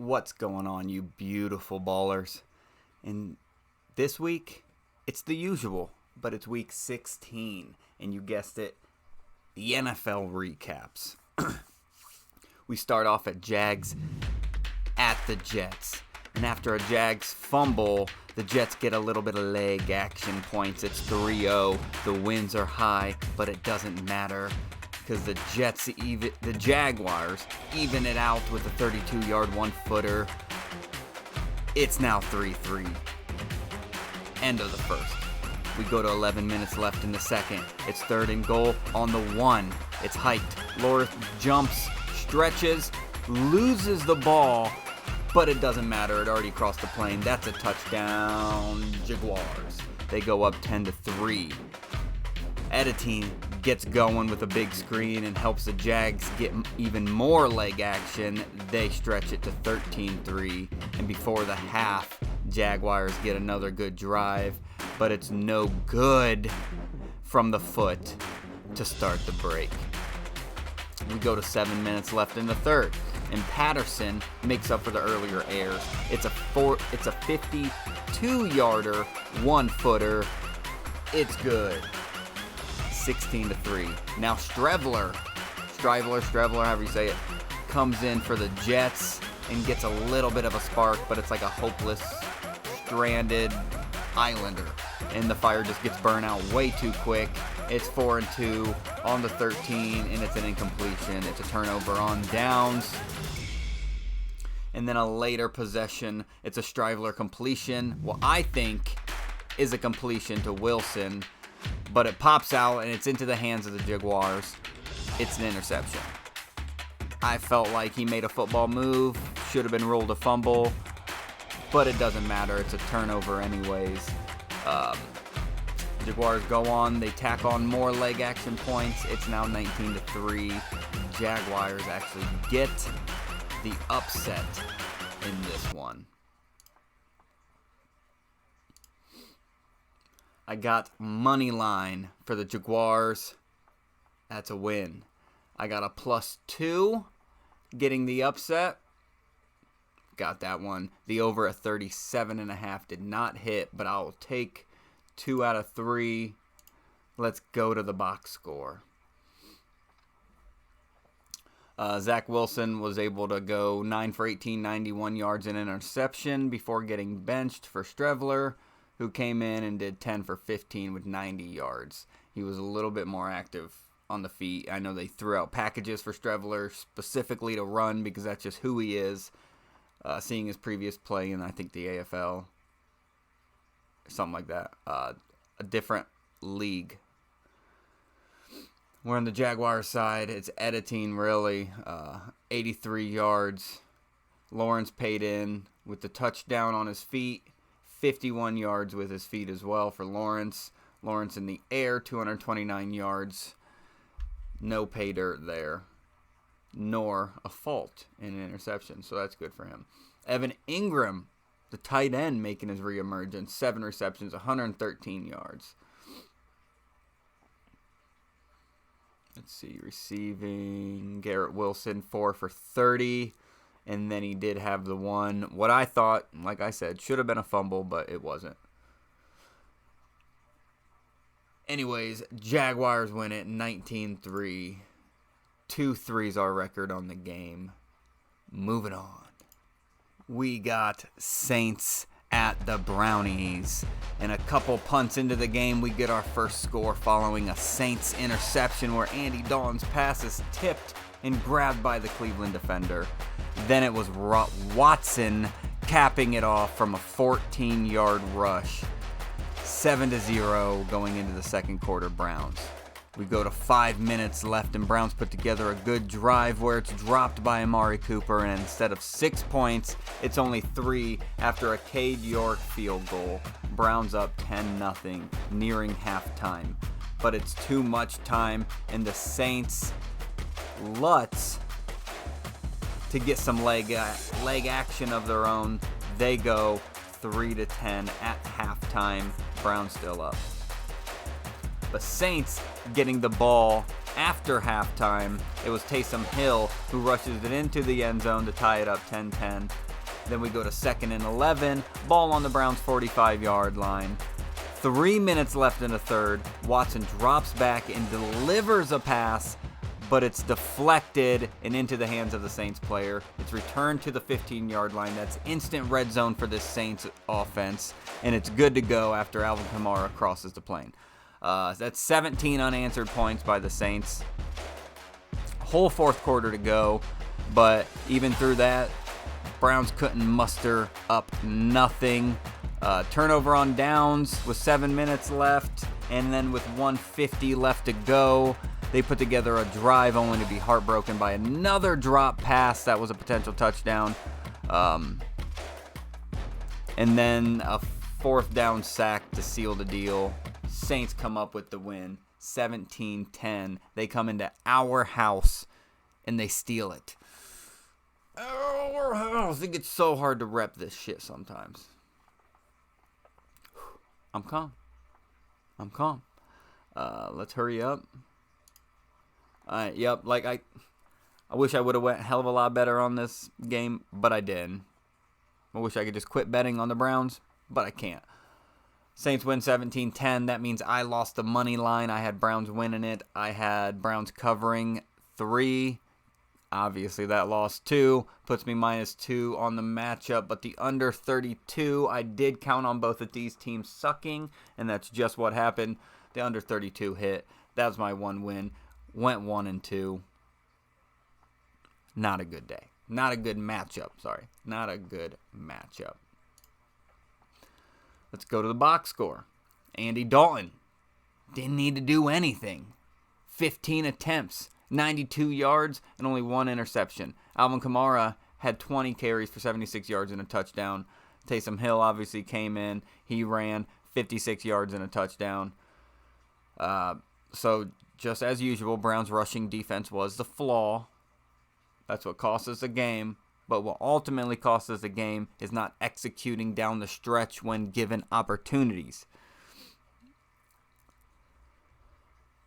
What's going on, you beautiful ballers? And this week, it's the usual, but it's week 16, and you guessed it, the NFL recaps. We start off at Jags at the Jets. And after a Jags fumble, the Jets get a little bit of leg action points. It's 3-0. The wins are high, but it doesn't matter because the Jaguars even it out with a 32-yard one-footer. It's now 3-3. End of the first. We go to 11 minutes left in the second. It's third and goal on the 1. It's hiked. Lawrence jumps, stretches, loses the ball, but it doesn't matter. It already crossed the plane. That's a touchdown. Jaguars. They go up 10-3. Editing gets going with a big screen and helps the Jags get even more leg action. They stretch it to 13-3. And before the half, Jaguars get another good drive, but it's no good from the foot to start the break. We go to 7 minutes left in the third, and Patterson makes up for the earlier errors. It's a 52-yarder, one-footer. It's good. 16-3. Now Streveler, however you say it, comes in for the Jets and gets a little bit of a spark, but it's like a hopeless, stranded Islander. And the fire just gets burned out way too quick. It's 4-2 on the 13, and it's an incompletion. It's a turnover on downs. And then a later possession, it's a Streveler completion. Well, I think is a completion to Wilson, but it pops out and it's into the hands of the Jaguars. It's an interception. I felt like he made a football move, should have been ruled a fumble, but it doesn't matter. It's a turnover anyways. Jaguars go on. They tack on more leg action points. It's now 19-3. Jaguars actually get the upset in this one. I got money line for the Jaguars. That's a win. I got a +2 getting the upset. Got that one. The over at 37.5 did not hit, but I'll take 2 out of 3. Let's go to the box score. Zach Wilson was able to go 9 for 18, 91 yards and interception before getting benched for Streveler, who came in and did 10 for 15 with 90 yards. He was a little bit more active on the feet. I know they threw out packages for Streveler specifically to run because that's just who he is. Seeing his previous play in, I think, the AFL, something like that, a different league. We're on the Jaguars side. It's editing, really. 83 yards. Lawrence paid in with the touchdown on his feet. 51 yards with his feet as well for Lawrence. Lawrence in the air, 229 yards. No pay dirt there, nor a fault in an interception, so that's good for him. Evan Ingram, the tight end, making his reemergence. 7 receptions, 113 yards. Let's see, receiving, Garrett Wilson, 4 for 30. And then he did have the one, what I thought, like I said, should have been a fumble, but it wasn't. Anyways, Jaguars win it 19-3. 2-3's our record on the game. Moving on. We got Saints at the Brownies. And a couple punts into the game, we get our first score following a Saints interception where Andy Dalton's pass is tipped and grabbed by the Cleveland defender. Then it was Watson capping it off from a 14-yard rush. 7-0 going into the second quarter, Browns. We go to 5 minutes left, and Browns put together a good drive where it's dropped by Amari Cooper, and instead of 6 points, it's only 3 after a Cade York field goal. Browns up 10-0, nearing halftime. But it's too much time, and the Saints Lutz to get some leg action of their own. They go 3-10 at halftime. Browns still up. The Saints getting the ball after halftime. It was Taysom Hill who rushes it into the end zone to tie it up 10-10. Then we go to 2nd and 11. Ball on the Browns' 45-yard line. 3 minutes left in the third. Watson drops back and delivers a pass, but it's deflected and into the hands of the Saints player. It's returned to the 15-yard line. That's instant red zone for this Saints offense, and it's good to go after Alvin Kamara crosses the plane. That's 17 unanswered points by the Saints. Whole fourth quarter to go, but even through that, Browns couldn't muster up nothing. Turnover on downs with 7 minutes left, and then with 1:50 left to go, they put together a drive only to be heartbroken by another drop pass that was a potential touchdown. And then a 4th down sack to seal the deal. Saints come up with the win, 17-10. They come into our house, and they steal it. Our house. It gets so hard to rep this shit sometimes. I'm calm. Let's hurry up. Yep, like I wish I would have went a hell of a lot better on this game, but I didn't. I wish I could just quit betting on the Browns, but I can't. Saints win 17-10. That means I lost the money line. I had Browns winning it. I had Browns covering 3. Obviously, that lost 2. Puts me -2 on the matchup. But the under 32, I did count on both of these teams sucking, and that's just what happened. The under 32 hit. That was my one win. Went 1-2. Not a good day. Not a good matchup. Sorry. Not a good matchup. Let's go to the box score. Andy Dalton didn't need to do anything. 15 attempts, 92 yards, and only 1 interception. Alvin Kamara had 20 carries for 76 yards and a touchdown. Taysom Hill obviously came in. He ran 56 yards and a touchdown. So just as usual, Browns' rushing defense was the flaw. That's what cost us the game. But what ultimately cost us the game is not executing down the stretch when given opportunities.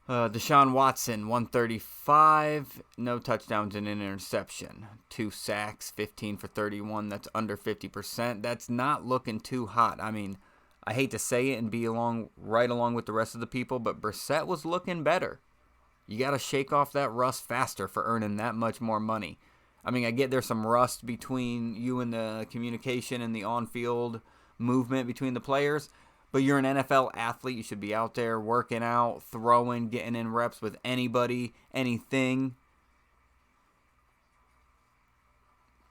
Deshaun Watson, 135, no touchdowns and an interception. 2 sacks, 15 for 31. That's under 50%. That's not looking too hot. I mean, I hate to say it and be right along with the rest of the people, but Brissett was looking better. You got to shake off that rust faster for earning that much more money. I mean, I get there's some rust between you and the communication and the on-field movement between the players, but you're an NFL athlete. You should be out there working out, throwing, getting in reps with anybody, anything.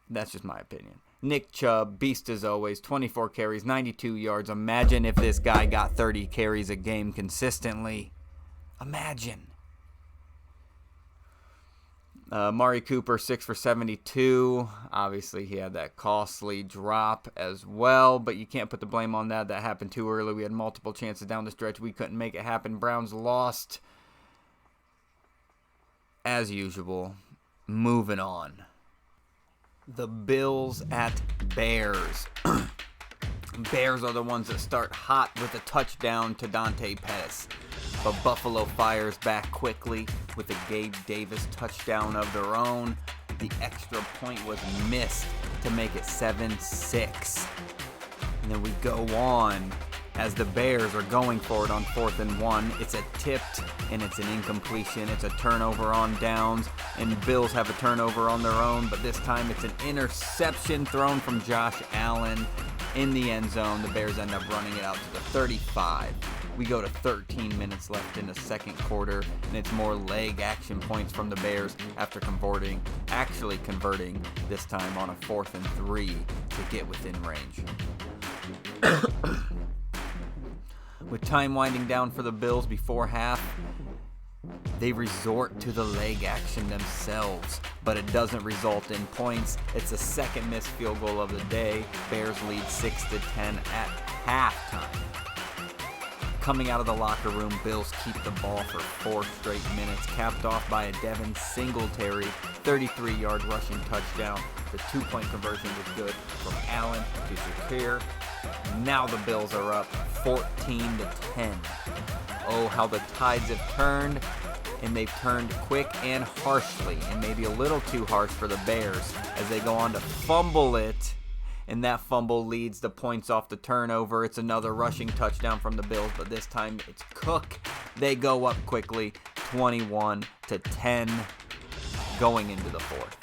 That's just my opinion. Nick Chubb, beast as always, 24 carries, 92 yards. Imagine if this guy got 30 carries a game consistently. Imagine. Mari Cooper, 6 for 72. Obviously, he had that costly drop as well, but you can't put the blame on that. That happened too early. We had multiple chances down the stretch. We couldn't make it happen. Browns lost. As usual, moving on. The Bills at Bears. Bears are the ones that start hot with a touchdown to Dante Pettis. But Buffalo fires back quickly with a Gabe Davis touchdown of their own. The extra point was missed to make it 7-6. And then we go on as the Bears are going for it on 4th and 1. It's a tipped and it's an incompletion. It's a turnover on downs, and Bills have a turnover on their own, but this time it's an interception thrown from Josh Allen in the end zone. The Bears end up running it out to the 35. We go to 13 minutes left in the second quarter, and it's more leg action points from the Bears after converting this time on a 4th and 3 to get within range. With time winding down for the Bills before half, they resort to the leg action themselves, but it doesn't result in points. It's the second missed field goal of the day. Bears lead 6-10 at halftime. Coming out of the locker room, Bills keep the ball for 4 straight minutes, capped off by a Devin Singletary 33-yard rushing touchdown. The 2-point conversion was good from Allen to Shakir. Now the Bills are up 14-10. Oh, how the tides have turned, and they've turned quick and harshly, and maybe a little too harsh for the Bears as they go on to fumble it and that fumble leads to points off the turnover. It's another rushing touchdown from the Bills, but this time it's Cook. They go up quickly, 21-10, going into the fourth.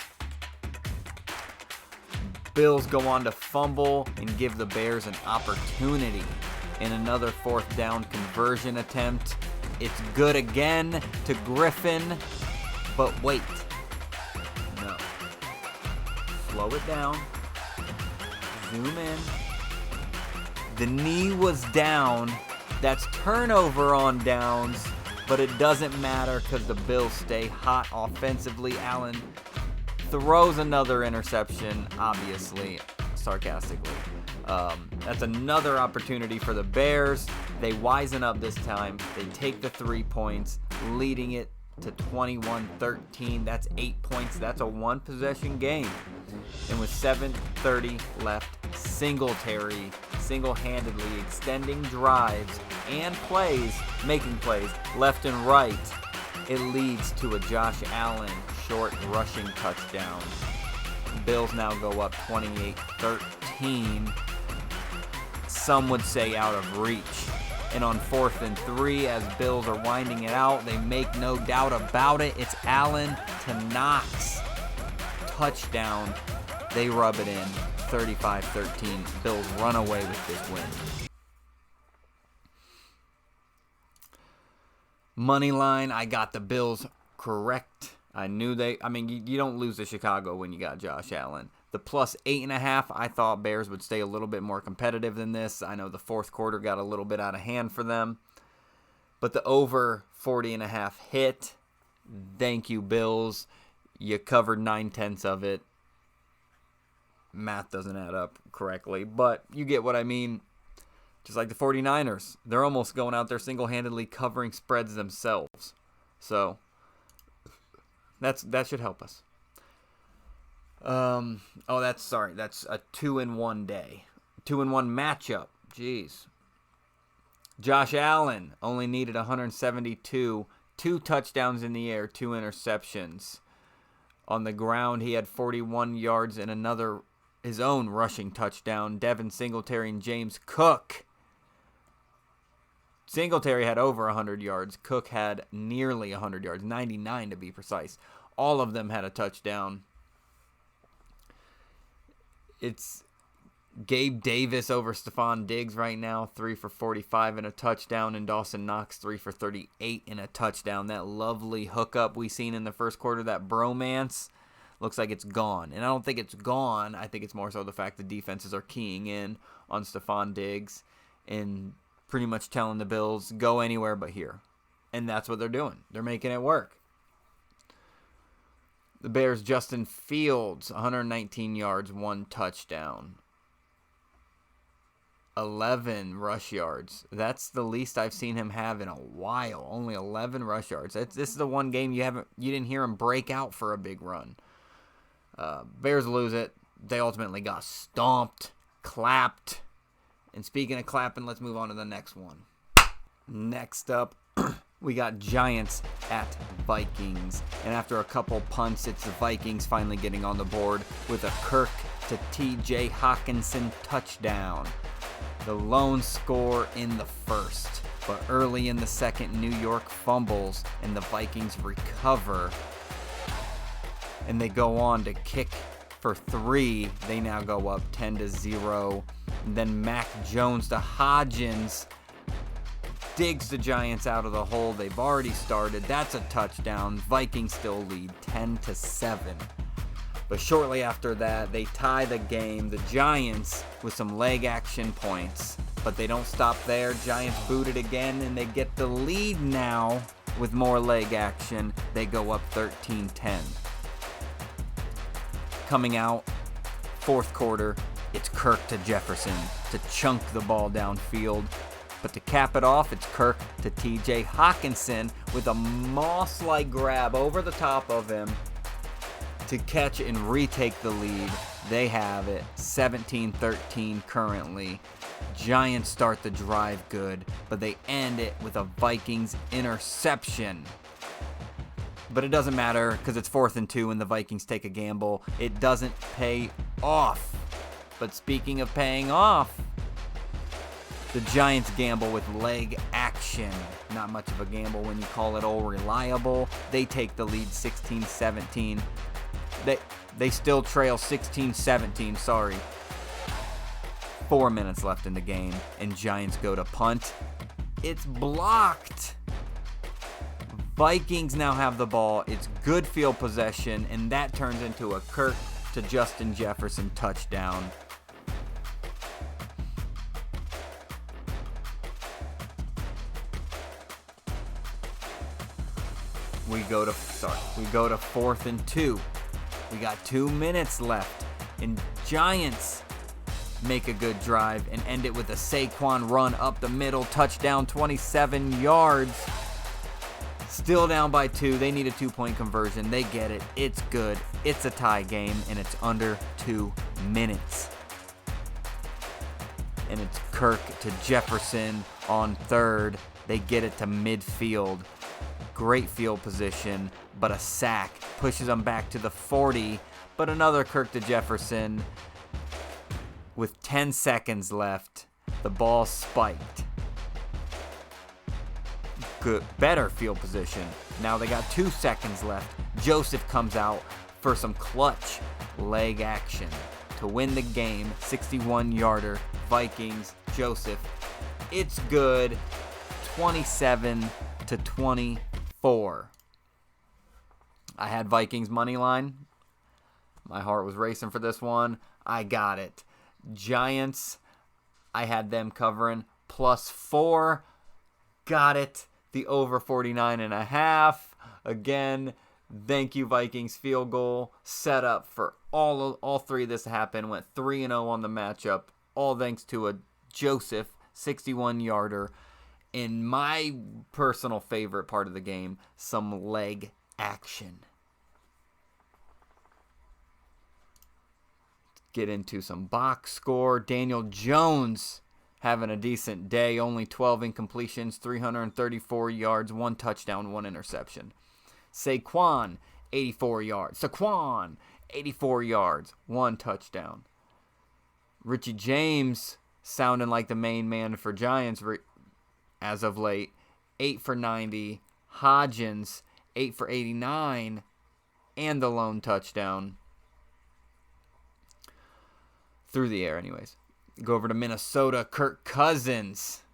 Bills go on to fumble and give the Bears an opportunity in another fourth down conversion attempt. It's good again to Griffin, but wait. No. Slow it down. Zoom in. The knee was down. That's turnover on downs, but it doesn't matter because the Bills stay hot offensively. Allen throws another interception, obviously, sarcastically. That's another opportunity for the Bears. They wisen up this time. They take the 3 points, leading it to 21-13. That's 8 points. That's a one-possession game. And with 7:30 left, Singletary single-handedly extending drives and plays, making plays left and right. It leads to a Josh Allen short rushing touchdown. Bills now go up 28-13. Some would say out of reach. And on 4th and 3, as Bills are winding it out, they make no doubt about it. It's Allen to Knox. Touchdown. They rub it in. 35-13. Bills run away with this win. Money line, I got the Bills correct. You don't lose to Chicago when you got Josh Allen. The plus 8.5, I thought Bears would stay a little bit more competitive than this. I know the fourth quarter got a little bit out of hand for them. But the over 40.5 hit. Thank you, Bills. You covered 9/10 of it. Math doesn't add up correctly, but you get what I mean. Just like the 49ers. They're almost going out there single-handedly covering spreads themselves. So that should help us. That's a 2-in-1 day. 2-in-1 matchup. Jeez. Josh Allen only needed 172. 2 touchdowns in the air, 2 interceptions. On the ground, he had 41 yards and his own rushing touchdown. Devin Singletary and James Cook. Singletary had over 100 yards. Cook had nearly 100 yards, 99 to be precise. All of them had a touchdown. It's Gabe Davis over Stephon Diggs right now, 3 for 45 and a touchdown, and Dawson Knox 3 for 38 and a touchdown. That lovely hookup we seen in the first quarter, that bromance, looks like it's gone. And I don't think it's gone. I think it's more so the fact the defenses are keying in on Stephon Diggs and pretty much telling the Bills, go anywhere but here. And that's what they're doing. They're making it work. The Bears' Justin Fields, 119 yards, 1 touchdown. 11 rush yards. That's the least I've seen him have in a while. Only 11 rush yards. This is the one game you didn't hear him break out for a big run. Bears lose it. They ultimately got stomped, clapped. And speaking of clapping, let's move on to the next one. Next up, we got Giants at Vikings. And after a couple punts, it's the Vikings finally getting on the board with a Kirk to TJ Hockenson touchdown. The lone score in the first. But early in the second, New York fumbles and the Vikings recover. And they go on to kick for 3. They now go up 10-0. And then Mac Jones to Hodgins. Digs the Giants out of the hole. They've already started. That's a touchdown. Vikings still lead 10-7. But shortly after that, they tie the game. The Giants with some leg action points. But they don't stop there. Giants boot it again, and they get the lead now with more leg action. They go up 13-10. Coming out, fourth quarter, it's Kirk to Jefferson to chunk the ball downfield. But to cap it off, it's Kirk to TJ Hockenson with a moss-like grab over the top of him to catch and retake the lead. They have it 17-13 currently. Giants start the drive good, but they end it with a Vikings interception. But it doesn't matter because it's 4th and 2 and the Vikings take a gamble. It doesn't pay off. But speaking of paying off, the Giants gamble with leg action. Not much of a gamble when you call it all reliable. They take the lead 16-17. They still trail 16-17, sorry. 4 minutes left in the game, and Giants go to punt. It's blocked. Vikings now have the ball. It's good field possession, and that turns into a Kirk to Justin Jefferson touchdown. We go to 4th and 2. We got 2 minutes left, and Giants make a good drive and end it with a Saquon run up the middle, touchdown, 27 yards. Still down by 2. They need a 2-point conversion. They get it. It's good. It's a tie game, and it's under 2 minutes. And it's Kirk to Jefferson on 3rd. They get it to midfield. Great field position, but a sack pushes them back to the 40. But another Kirk to Jefferson. With 10 seconds left, the ball spiked. Good, better field position. Now they got 2 seconds left. Joseph comes out for some clutch leg action to win the game. 61-yarder, Vikings, Joseph. It's good. 27-24. I had Vikings money line. My heart was racing for this one. I got it. Giants, I had them covering +4. Got it. The over 49.5. Again, thank you, Vikings. Field goal set up for all 3 of this to happen. Went 3-0 on the matchup. All thanks to a Joseph 61-yarder. In my personal favorite part of the game, some leg action. Get into some box score. Daniel Jones having a decent day. Only 12 incompletions, 334 yards, 1 touchdown, 1 interception. Saquon, 84 yards. Saquon, 84 yards, 1 touchdown. Richie James sounding like the main man for Giants as of late. 8 for 90. Hodgins, 8 for 89. And the lone touchdown. Through the air, anyways. Go over to Minnesota. Kirk Cousins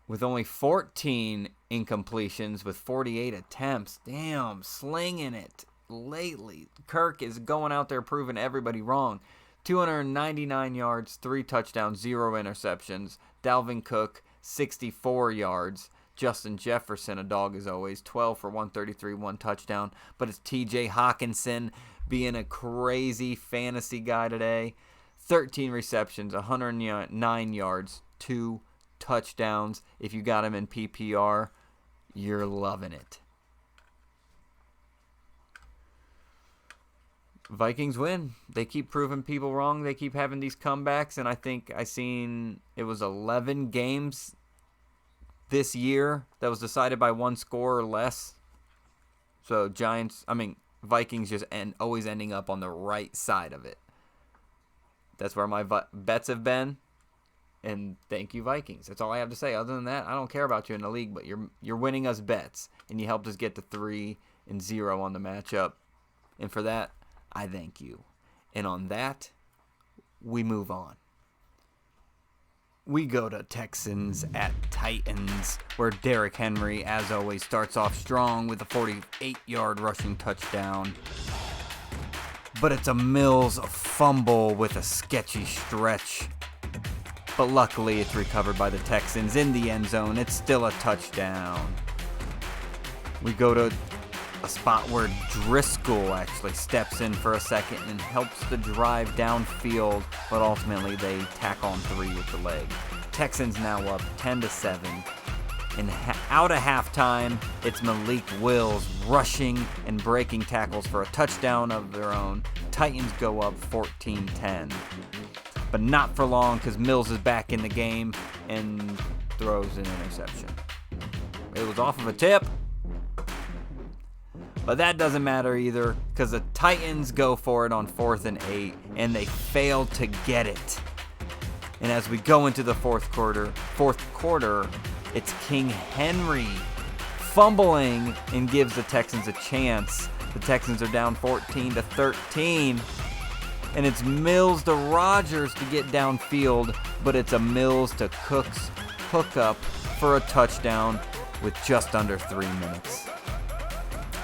with only 14 incompletions with 48 attempts. Damn, slinging it lately. Kirk is going out there proving everybody wrong. 299 yards, 3 touchdowns, 0 interceptions. Dalvin Cook, 64 yards. Justin Jefferson, a dog as always, 12 for 133, 1 touchdown. But it's TJ Hawkinson being a crazy fantasy guy today. 13 receptions, 109 yards, 2 touchdowns. If you got him in PPR, you're loving it. Vikings win. They keep proving people wrong. They keep having these comebacks, and I think I seen it was 11 games this year that was decided by 1 score or less. So Vikings just always ending up on the right side of it. That's where my bets have been. And thank you, Vikings. That's all I have to say. Other than that, I don't care about you in the league, but you're winning us bets, and you helped us get to 3-0 on the matchup. And for that, I thank you. And on that, we move on. We go to Texans at Titans, where Derrick Henry, as always, starts off strong with a 48-yard rushing touchdown. But it's a Mills fumble with a sketchy stretch. But luckily, it's recovered by the Texans in the end zone. It's still a touchdown. We go to a spot where Driscoll actually steps in for a second and helps the drive downfield, but ultimately they tack on 3 with the leg. Texans now up 10-7. And out of halftime, it's Malik Willis rushing and breaking tackles for a touchdown of their own. Titans go up 14-10. But not for long, because Mills is back in the game and throws an interception. It was off of a tip. But that doesn't matter either, because the Titans go for it on 4th and 8, and they fail to get it. And as we go into the fourth quarter, it's King Henry fumbling and gives the Texans a chance. The Texans are down 14-13, and it's Mills to Rogers to get downfield, but it's a Mills to Cooks hookup for a touchdown with just under 3 minutes.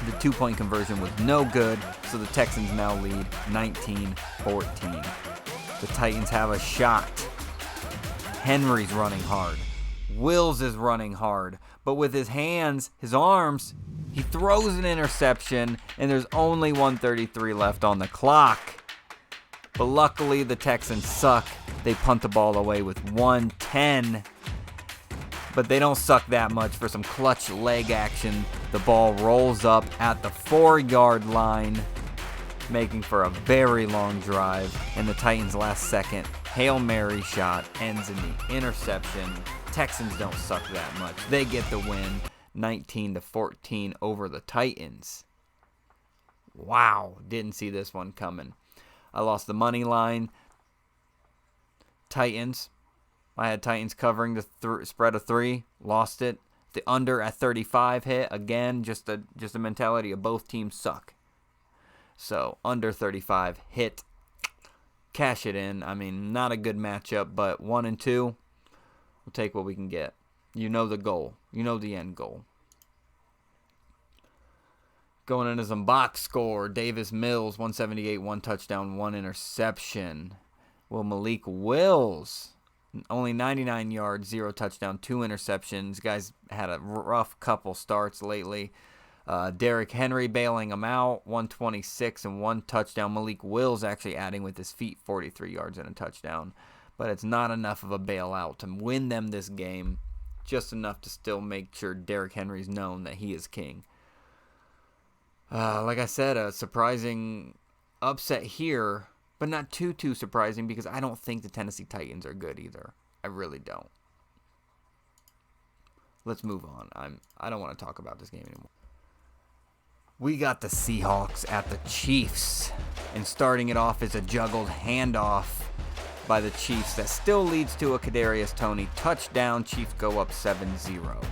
The 2-point conversion was no good, so the Texans now lead 19-14. The Titans have a shot. Henry's running hard. Wills is running hard. But with his hands, his arms, he throws an interception, and there's only 1:33 left on the clock. But luckily, the Texans suck. They punt the ball away with 1:10. But they don't suck that much for some clutch leg action. The ball rolls up at the 4-yard line, making for a very long drive. And the Titans' last second Hail Mary shot ends in the interception. Texans don't suck that much. They get the win, 19-14 over the Titans. Wow, didn't see this one coming. I lost the money line. Titans. I had Titans covering the spread of 3, lost it. The under at 35 hit. Again, just a mentality of both teams suck. So, under 35 hit. Cash it in. I mean, not a good matchup, but 1 and 2, we'll take what we can get. You know the goal. You know the end goal. Going into some box score. Davis Mills, 178, 1 touchdown, 1 interception. Will Malik Wills, only 99 yards, 0 touchdown, 2 interceptions. Guys had a rough couple starts lately. Derrick Henry bailing him out, 126 and 1 touchdown. Malik Wills actually adding with his feet 43 yards and a touchdown. But it's not enough of a bailout to win them this game. Just enough to still make sure Derrick Henry's known that he is king. Like I said, a surprising upset here, but not too surprising because I don't think the Tennessee Titans are good either. I really don't. Let's move on. I don't want to talk about this game anymore. We got the Seahawks at the Chiefs, and starting it off is a juggled handoff by the Chiefs that still leads to a Kadarius Toney touchdown. Chiefs go up 7-0.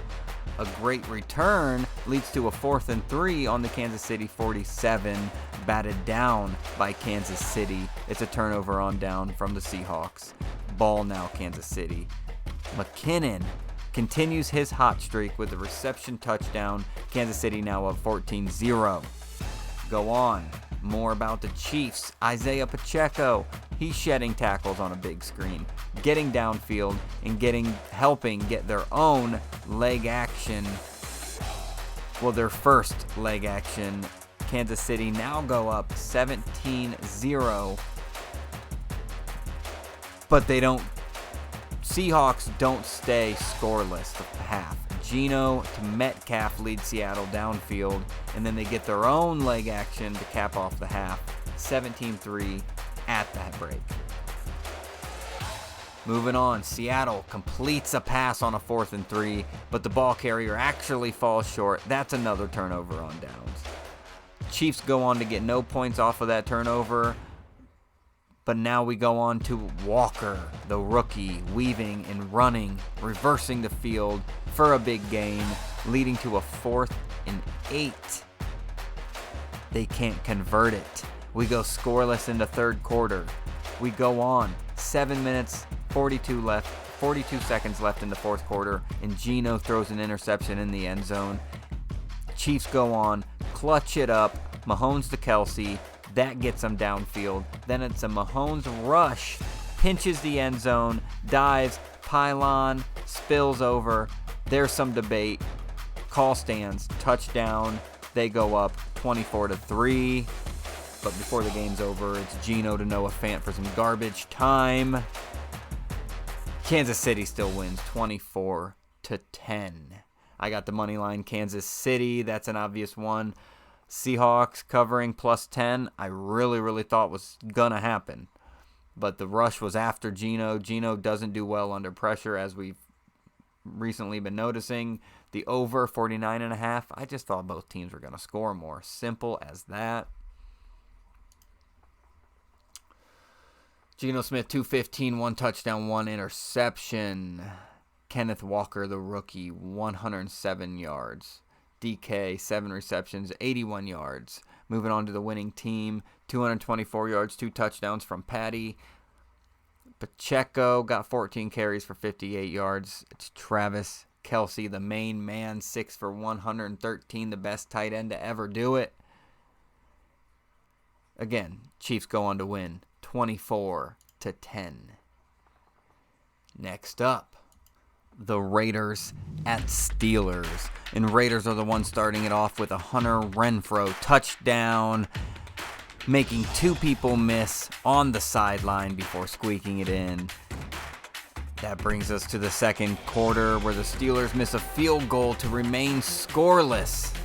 A great return leads to a 4th and 3 on the Kansas City 47, batted down by Kansas City. It's a turnover on down from the Seahawks. Ball now Kansas City. McKinnon continues his hot streak with a reception touchdown. Kansas City now up 14-0. Go on. More about the Chiefs. Isaiah Pacheco. He's shedding tackles on a big screen, getting downfield, and helping get their own leg action. Well, their first leg action. Kansas City now go up 17-0. But Seahawks don't stay scoreless the half. Geno to Metcalf lead Seattle downfield, and then they get their own leg action to cap off the half. 17-3 at that break. Moving on, Seattle completes a pass on a 4th and 3, but the ball carrier actually falls short. That's another turnover on downs. Chiefs go on to get no points off of that turnover. But now we go on to Walker, the rookie, weaving and running, reversing the field for a big gain, leading to a 4th and 8. They can't convert it. We go scoreless in the third quarter. We go on. 7 minutes, 42 seconds left in the fourth quarter, and Geno throws an interception in the end zone. Chiefs go on, clutch it up, Mahomes to Kelsey. That gets them downfield. Then it's a Mahomes rush, pinches the end zone, dives, pylon, spills over. There's some debate. Call stands, touchdown. They go up 24-3. But before the game's over, it's Geno to Noah Fant for some garbage time. Kansas City still wins 24-10. I got the money line Kansas City. That's an obvious one. Seahawks covering +10, I really thought was going to happen. But the rush was after Geno. Geno doesn't do well under pressure, as we've recently been noticing. The over 49.5. I just thought both teams were going to score more. Simple as that. Geno Smith, 215, 1 touchdown, 1 interception. Kenneth Walker, the rookie, 107 yards. DK, 7 receptions, 81 yards. Moving on to the winning team, 224 yards, 2 touchdowns from Patty. Pacheco got 14 carries for 58 yards. It's Travis Kelce, the main man, 6 for 113, the best tight end to ever do it. Again, Chiefs go on to win 24-10. Next up, the Raiders at Steelers. And Raiders are the ones starting it off with a Hunter Renfrow touchdown, making 2 people miss on the sideline before squeaking it in. That brings us to the second quarter, where the Steelers miss a field goal to remain scoreless.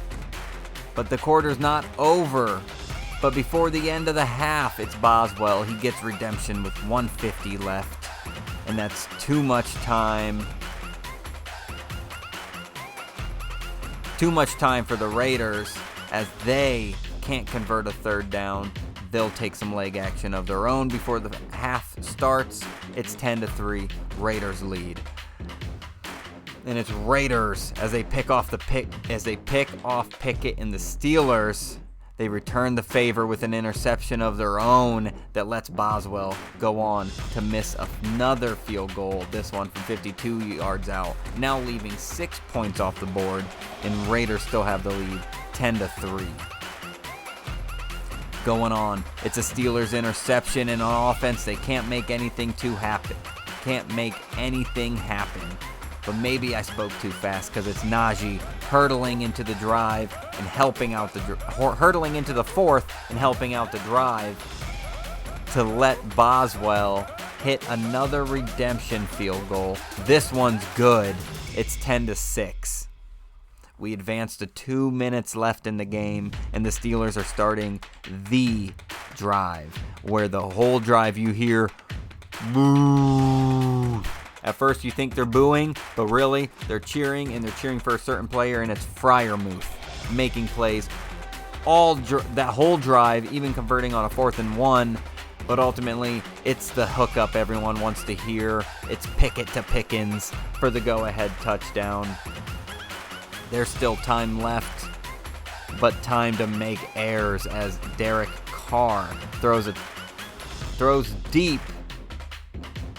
But the quarter's not over. But before the end of the half, it's Boswell. He gets redemption with 1:50 left. And that's too much time. Too much time for the Raiders, as they can't convert a third down. They'll take some leg action of their own before the half starts. It's 10-3. Raiders lead. And it's Raiders as they pick off Pickett and the Steelers. They return the favor with an interception of their own that lets Boswell go on to miss another field goal, this one from 52 yards out, now leaving 6 points off the board, and Raiders still have the lead, 10-3. Going on, it's a Steelers interception, and on offense they can't make anything happen. But maybe I spoke too fast, because it's Najee hurtling into the drive and helping out hurtling into the fourth and helping out the drive to let Boswell hit another redemption field goal. This one's good. It's 10-6. We advance to 2 minutes left in the game, and the Steelers are starting the drive, where the whole drive you hear, boo. At first you think they're booing, but really they're cheering, and they're cheering for a certain player, and it's Freiermuth making plays that whole drive, even converting on a 4th and 1. But ultimately, it's the hookup everyone wants to hear. It's Pickett to Pickens for the go-ahead touchdown. There's still time left, but time to make errors as Derek Carr throws deep,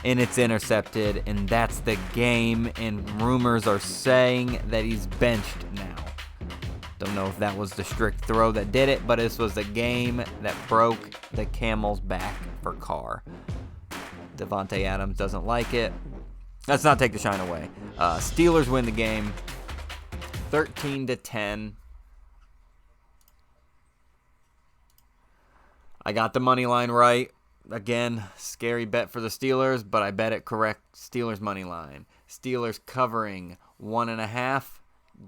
and it's intercepted, and that's the game, and rumors are saying that he's benched now. Don't know if that was the strict throw that did it, but this was the game that broke the camel's back for Carr. Devontae Adams doesn't like it. Let's not take the shine away. Steelers win the game 13-10. I got the money line right. Again, scary bet for the Steelers, but I bet it correct. Steelers money line. Steelers covering 1.5.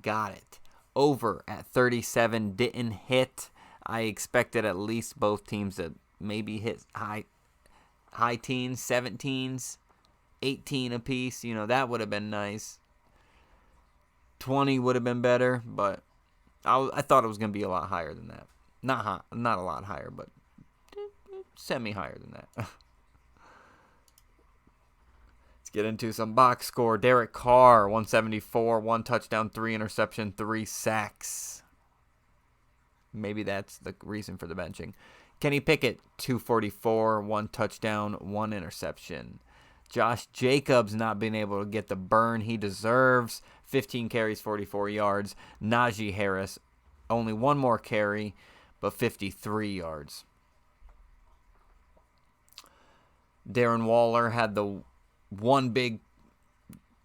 Got it. Over at 37 didn't hit. I expected at least both teams to maybe hit high teens, 17s, 18 apiece. That would have been nice. 20 would have been better, but I thought it was going to be a lot higher than that. Not a lot higher, but semi-higher than that. Let's get into some box score. Derek Carr, 174, 1 touchdown, 3 interception, 3 sacks. Maybe that's the reason for the benching. Kenny Pickett, 244, 1 touchdown, 1 interception. Josh Jacobs not being able to get the burn he deserves. 15 carries, 44 yards. Najee Harris, only 1 more carry, but 53 yards. Darren Waller had the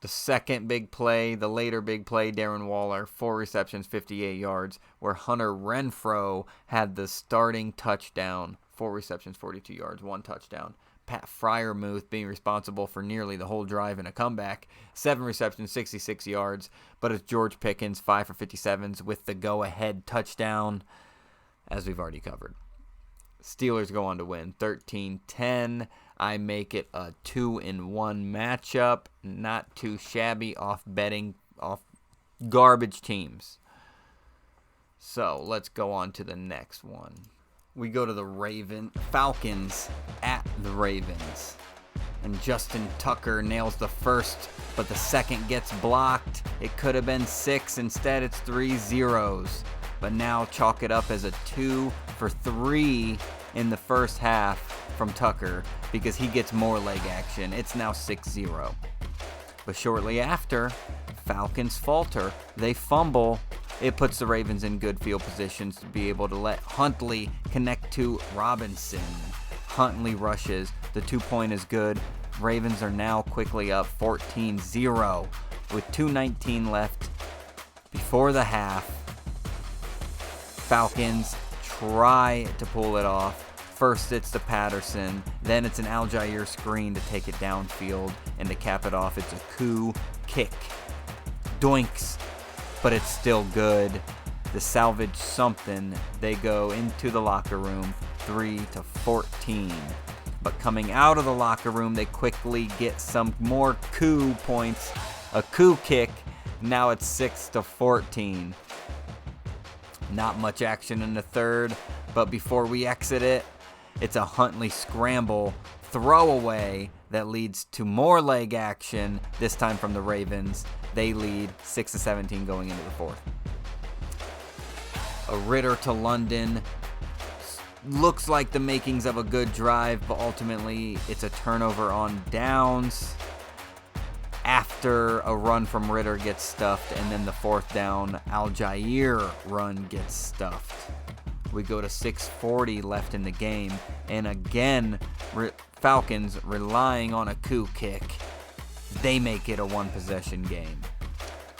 second big play, the later big play. Darren Waller, 4 receptions, 58 yards, where Hunter Renfrow had the starting touchdown, 4 receptions, 42 yards, 1 touchdown. Pat Freiermuth being responsible for nearly the whole drive and a comeback, 7 receptions, 66 yards, but it's George Pickens, 5 for 57s with the go-ahead touchdown, as we've already covered. Steelers go on to win 13-10. I make it a 2-in-1 matchup. Not too shabby off betting off garbage teams. So let's go on to the next one. We go to the Falcons at the Ravens. And Justin Tucker nails the first, but the second gets blocked. It could have been 6. Instead, it's 3 zeros. But now chalk it up as a 2 for 3 in the first half from Tucker because he gets more leg action. It's now 6-0. But shortly after, Falcons falter. They fumble. It puts the Ravens in good field positions to be able to let Huntley connect to Robinson. Huntley rushes. The 2-point is good. Ravens are now quickly up 14-0 with 2:19 left before the half. Falcons try to pull it off. First it's to Patterson, then it's an Al-Jair screen to take it downfield, and to cap it off it's a coup kick. Doinks, but it's still good. To salvage something, they go into the locker room 3-14. But coming out of the locker room, they quickly get some more coup points. A coup kick. Now it's 6-14. Not much action in the third, but before we exit it, it's a Huntley scramble throwaway that leads to more leg action, this time from the Ravens. They lead 6-17 going into the fourth. A Ridder to London. Looks like the makings of a good drive, but ultimately it's a turnover on downs after a run from Ridder gets stuffed, and then the fourth down Al-Jair run gets stuffed. We go to 6:40 left in the game, and again Falcons relying on a coup kick. They make it a one-possession game.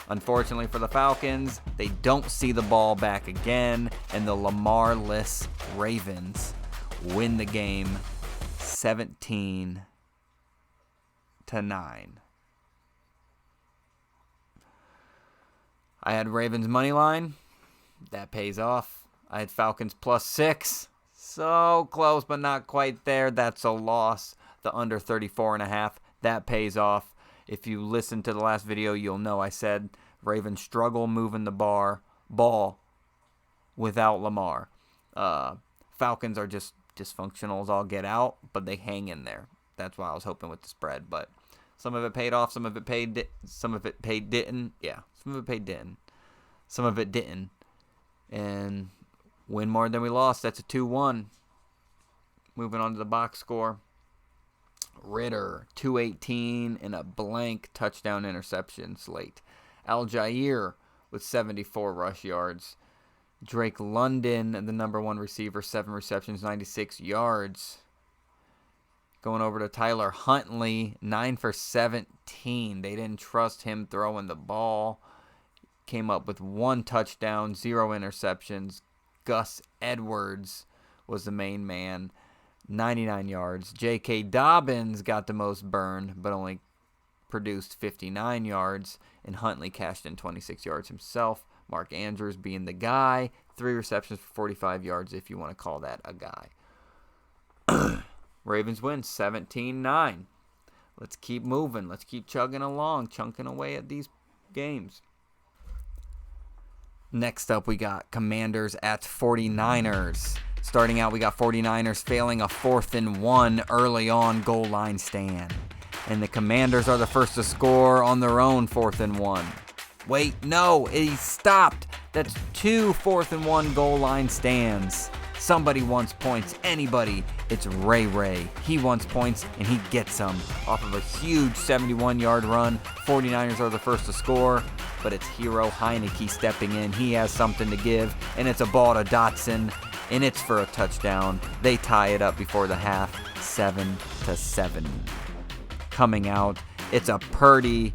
Unfortunately for the Falcons, they don't see the ball back again, and the Lamar-less Ravens win the game 17-9. I had Ravens money line. That pays off. I had Falcons +6. So close, but not quite there. That's a loss. The under 34.5. That pays off. If you listen to the last video, you'll know I said Ravens struggle moving the ball without Lamar. Falcons are just dysfunctional as all get out, but they hang in there. That's why I was hoping with the spread. But some of it paid off, some of it paid, some of it paid didn't. Yeah, some of it paid didn't. Some of it didn't. And win more than we lost. That's a 2-1. Moving on to the box score. Ridder, 218 and a blank touchdown interception slate. Al-Jair with 74 rush yards. Drake London, the number 1 receiver, 7 receptions, 96 yards. Going over to Tyler Huntley, 9 for 17. They didn't trust him throwing the ball. Came up with 1 touchdown, 0 interceptions. Gus Edwards was the main man. 99 yards. J.K. Dobbins got the most burn, but only produced 59 yards. And Huntley cashed in 26 yards himself. Mark Andrews being the guy. 3 receptions for 45 yards, if you want to call that a guy. Ravens win 17-9. Let's keep moving. Let's keep chugging along, chunking away at these games. Next up, we got Commanders at 49ers. Starting out, we got 49ers failing a 4th and 1 early on goal line stand. And the Commanders are the first to score on their own 4th and 1. Wait, no, he stopped. That's 2 4th and 1 goal line stands. Somebody wants points. Anybody. It's Ray. He wants points, and he gets them. Off of a huge 71-yard run, 49ers are the first to score, but it's Hero Heineke stepping in. He has something to give, and it's a ball to Dotson, and it's for a touchdown. They tie it up before the half, 7-7. Coming out, it's a Purdy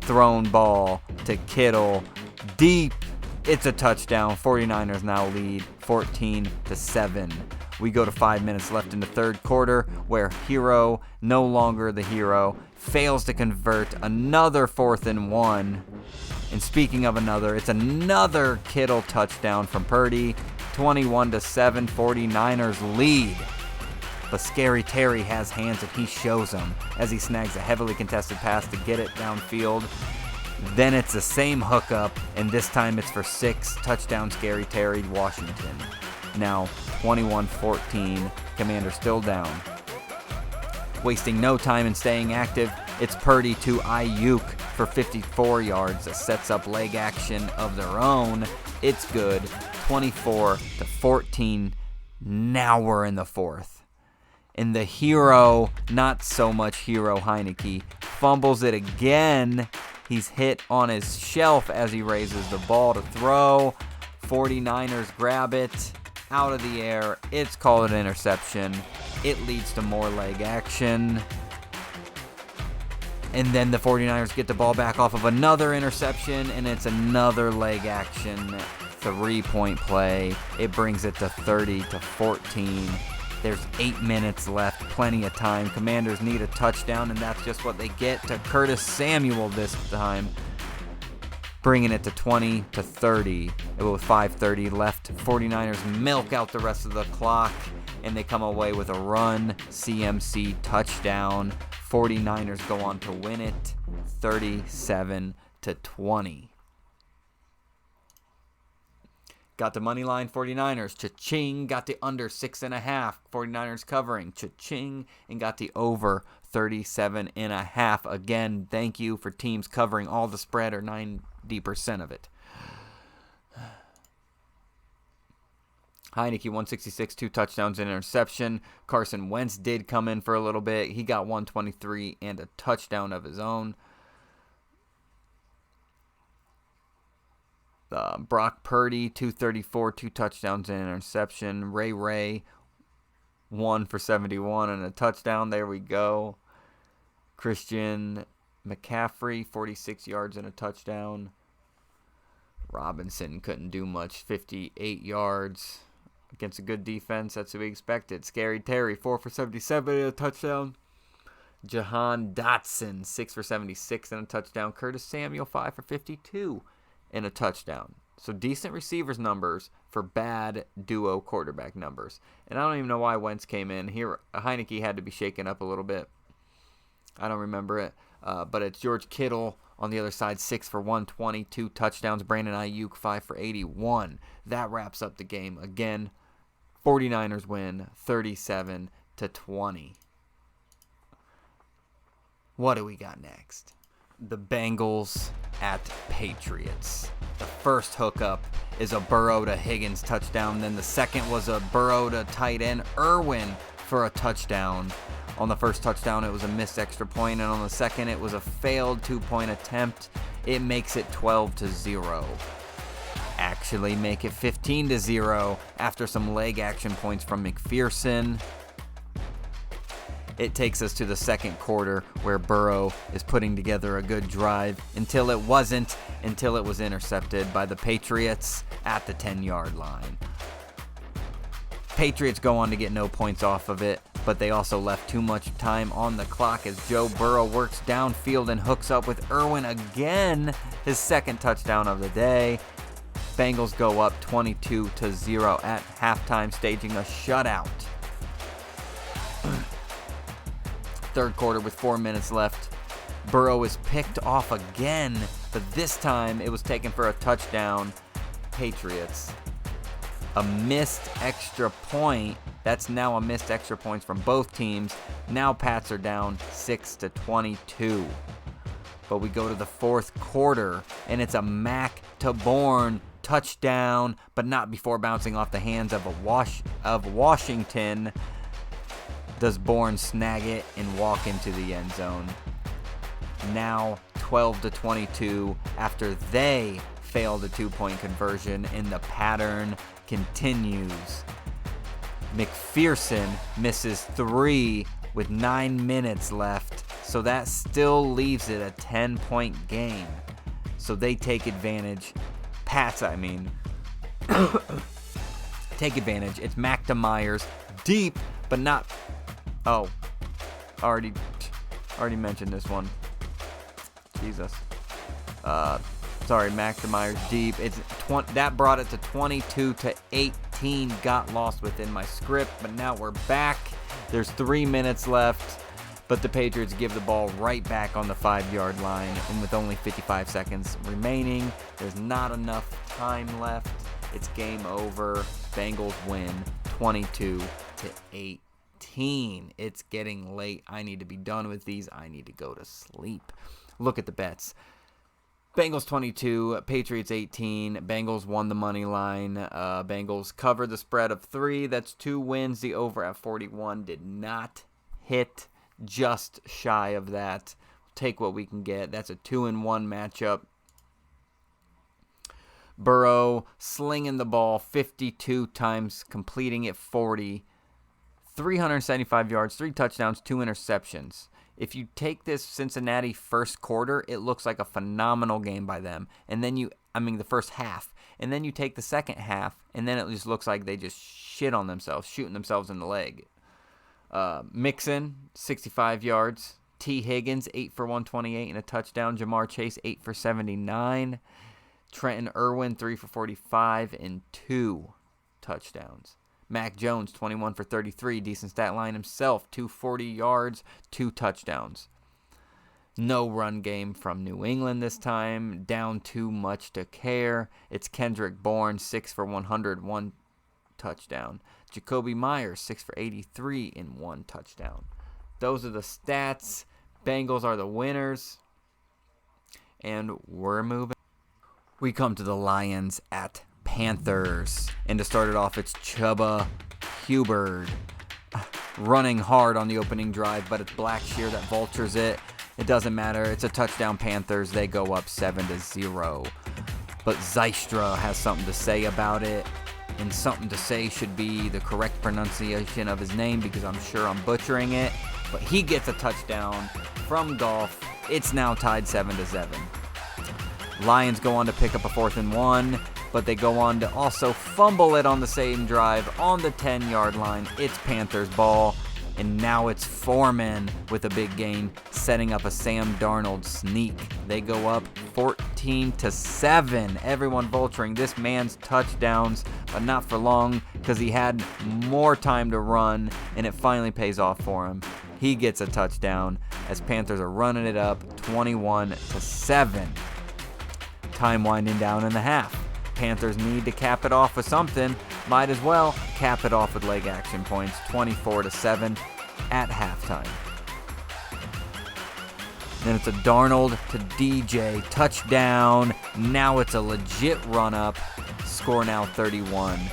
thrown ball to Kittle. Deep. It's a touchdown. 49ers now lead 14-7. We go to 5 minutes left in the third quarter where Hero, no longer the hero, fails to convert another 4th and 1. And speaking of another, it's another Kittle touchdown from Purdy. 21-7, 49ers lead. but Scary Terry has hands and he shows them as he snags a heavily contested pass to get it downfield. Then it's the same hookup, and this time it's for 6. Touchdown, Scary Terry, Washington. Now 21-14, Commanders still down. Wasting no time and staying active, it's Purdy to Ayuk for 54 yards that sets up leg action of their own. It's good, 24-14. Now we're in the fourth. And the hero, not so much hero Heineke, fumbles it again. He's hit on his shelf as he raises the ball to throw. 49ers grab it out of the air. It's called an interception. It leads to more leg action. And then the 49ers get the ball back off of another interception, and it's another leg action 3-point play. It brings it to 30-14. There's 8 minutes left, plenty of time. Commanders need a touchdown, and that's just what they get to Curtis Samuel this time, bringing it to 20-30. With 5:30 left, 49ers milk out the rest of the clock, and they come away with a run CMC touchdown. 49ers go on to win it 37-20. Got the money line 49ers. Cha-ching. Got the under 6.5. 49ers covering. Cha-ching. And got the over 37.5. Again, thank you for teams covering all the spread or 90% of it. Heineke 166, 2 touchdowns and interception. Carson Wentz did come in for a little bit. He got 123 and a touchdown of his own. Brock Purdy, 234, 2 touchdowns and an interception. Ray, 1 for 71 and a touchdown. There we go. Christian McCaffrey, 46 yards and a touchdown. Robinson couldn't do much, 58 yards against a good defense. That's what we expected. Scary Terry, 4 for 77 and a touchdown. Jahan Dotson, 6 for 76 and a touchdown. Curtis Samuel, 5 for 52. And a touchdown. So decent receivers numbers for bad duo quarterback numbers. And I don't even know why Wentz came in. Here, Heineke had to be shaken up a little bit. I don't remember it. But it's George Kittle on the other side, 6 for 120, 2 touchdowns. Brandon Ayuk, 5 for 81. That wraps up the game. Again, 49ers win 37-20. What do we got next? The Bengals at Patriots. The first hookup is a Burrow to Higgins touchdown. Then the second was a Burrow to tight end Irwin for a touchdown. On the first touchdown, it was a missed extra point, and on the second, it was a failed 2-point attempt. It makes it 12-0. Actually make it 15-0 after some leg action points from McPherson. It takes us to the second quarter where Burrow is putting together a good drive until it wasn't, until it was intercepted by the Patriots at the 10-yard line. Patriots go on to get no points off of it, but they also left too much time on the clock as Joe Burrow works downfield and hooks up with Irwin again, his second touchdown of the day. Bengals go up 22-0 at halftime, staging a shutout. Third quarter with 4 minutes left. Burrow is picked off again, but this time it was taken for a touchdown. Patriots. A missed extra point. That's now a missed extra points from both teams. Now Pats are down 6-22. But we go to the fourth quarter, and it's a Mac to Bourne touchdown, but not before bouncing off the hands of Washington. Does Bourne snag it and walk into the end zone. Now 12-22 after they failed a 2-point conversion, and the pattern continues. McPherson misses 3 with 9 minutes left, so that still leaves it a 10-point game. So they take advantage. Pats, take advantage. It's Mac to Myers, deep, but not. Oh, already mentioned this one. Jesus. Sorry, Mac to Myers deep. That brought it to 22-18. Got lost within my script, but now we're back. There's 3 minutes left, but the Patriots give the ball right back on the 5-yard line, and with only 55 seconds remaining, there's not enough time left. It's game over. Bengals win 22-8. It's getting late. I need to be done with these. I need to go to sleep. Look at the bets. Bengals 22, Patriots 18. Bengals won the money line. Bengals covered the spread of 3. That's 2 wins. The over at 41 did not hit. Just shy of that. Take what we can get. That's a 2-1 matchup. Burrow slinging the ball 52 times, completing it 40. 375 yards, 3 touchdowns, 2 interceptions. If you take this Cincinnati first quarter, it looks like a phenomenal game by them. And then the first half. And then you take the second half, and then it just looks like they just shit on themselves, shooting themselves in the leg. Mixon, 65 yards. T. Higgins, 8 for 128 and a touchdown. Jamar Chase, 8 for 79. Trenton Irwin, 3 for 45 and 2 touchdowns. Mac Jones, 21 for 33, decent stat line himself, 240 yards, 2 touchdowns. No run game from New England this time, down too much to care. It's Kendrick Bourne, 6 for 101 touchdown. Jacoby Myers, 6 for 83 and 1 touchdown. Those are the stats. Bengals are the winners. And we're moving. We come to the Lions at Panthers. And to start it off, it's Chuba Hubbard running hard on the opening drive, but it's Blackshear that vultures it. It doesn't matter. It's a touchdown Panthers. They go up 7-0. But Zystra has something to say about it. And something to say should be the correct pronunciation of his name because I'm sure I'm butchering it. But he gets a touchdown from Goff. It's now tied 7-7. Lions go on to pick up a 4th and 1, but they go on to also fumble it on the same drive on the 10-yard line. It's Panthers ball, and now it's Foreman with a big gain, setting up a Sam Darnold sneak. They go up 14-7. Everyone vulturing this man's touchdowns, but not for long because he had more time to run, and it finally pays off for him. He gets a touchdown as Panthers are running it up 21-7. Time winding down in the half. Panthers need to cap it off with something. Might as well cap it off with leg action points. 24-7 at halftime. Then it's a Darnold to DJ touchdown. Now it's a legit run up. Score now 31-7.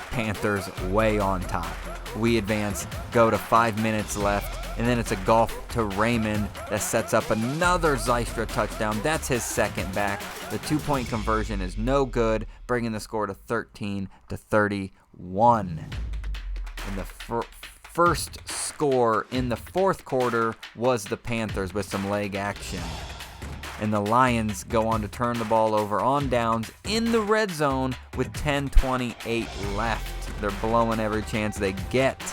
Panthers way on top. We advance, go to 5 minutes left. And then it's a Goff to Raymond that sets up another Zystra touchdown. That's his second back. The 2-point conversion is no good, bringing the score to 13-31. And the first score in the fourth quarter was the Panthers with some leg action. And the Lions go on to turn the ball over on downs in the red zone with 10:28 left. They're blowing every chance they get.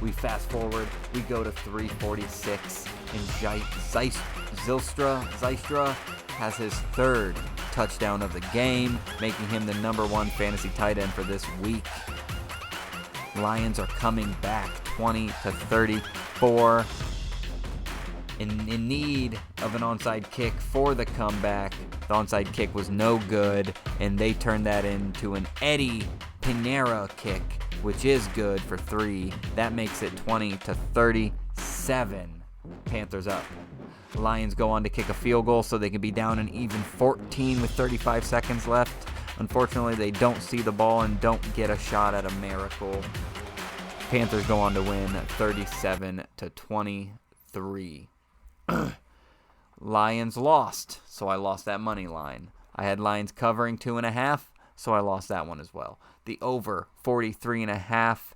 We fast forward, we go to 3:46, and Zylstra has his 3rd touchdown of the game, making him the #1 fantasy tight end for this week. Lions are coming back 20-34, in need of an onside kick for the comeback. The onside kick was no good, and they turned that into an Eddie Pinera kick, which is good for 3. That makes it 20-37. Panthers up. Lions go on to kick a field goal so they can be down an even 14 with 35 seconds left. Unfortunately, they don't see the ball and don't get a shot at a miracle. Panthers go on to win 37-23. Lions lost, so I lost that money line. I had Lions covering 2.5, so I lost that one as well. The over 43.5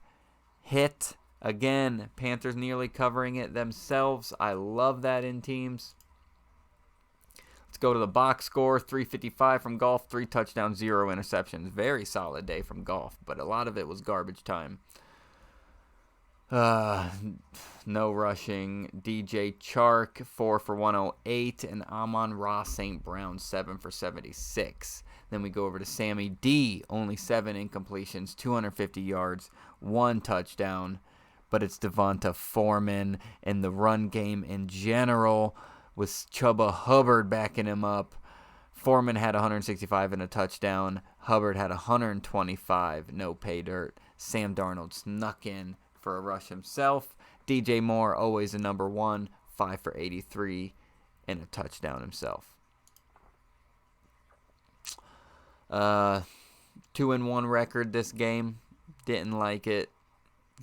hit. Again, Panthers nearly covering it themselves. I love that in teams. Let's go to the box score. 355 from Goff, 3 touchdowns, 0 interceptions. Very solid day from Goff, but a lot of it was garbage time. No rushing. DJ Chark, 4 for 108, and Amon-Ra St. Brown, 7 for 76. Then we go over to Sammy D, only 7 incompletions, 250 yards, 1 touchdown. But it's Devonta Foreman and the run game in general with Chuba Hubbard backing him up. Foreman had 165 and a touchdown. Hubbard had 125, no pay dirt. Sam Darnold snuck in for a rush himself. DJ Moore, always a number 1, 5 for 83 and a touchdown himself. 2-1 record this game. Didn't like it.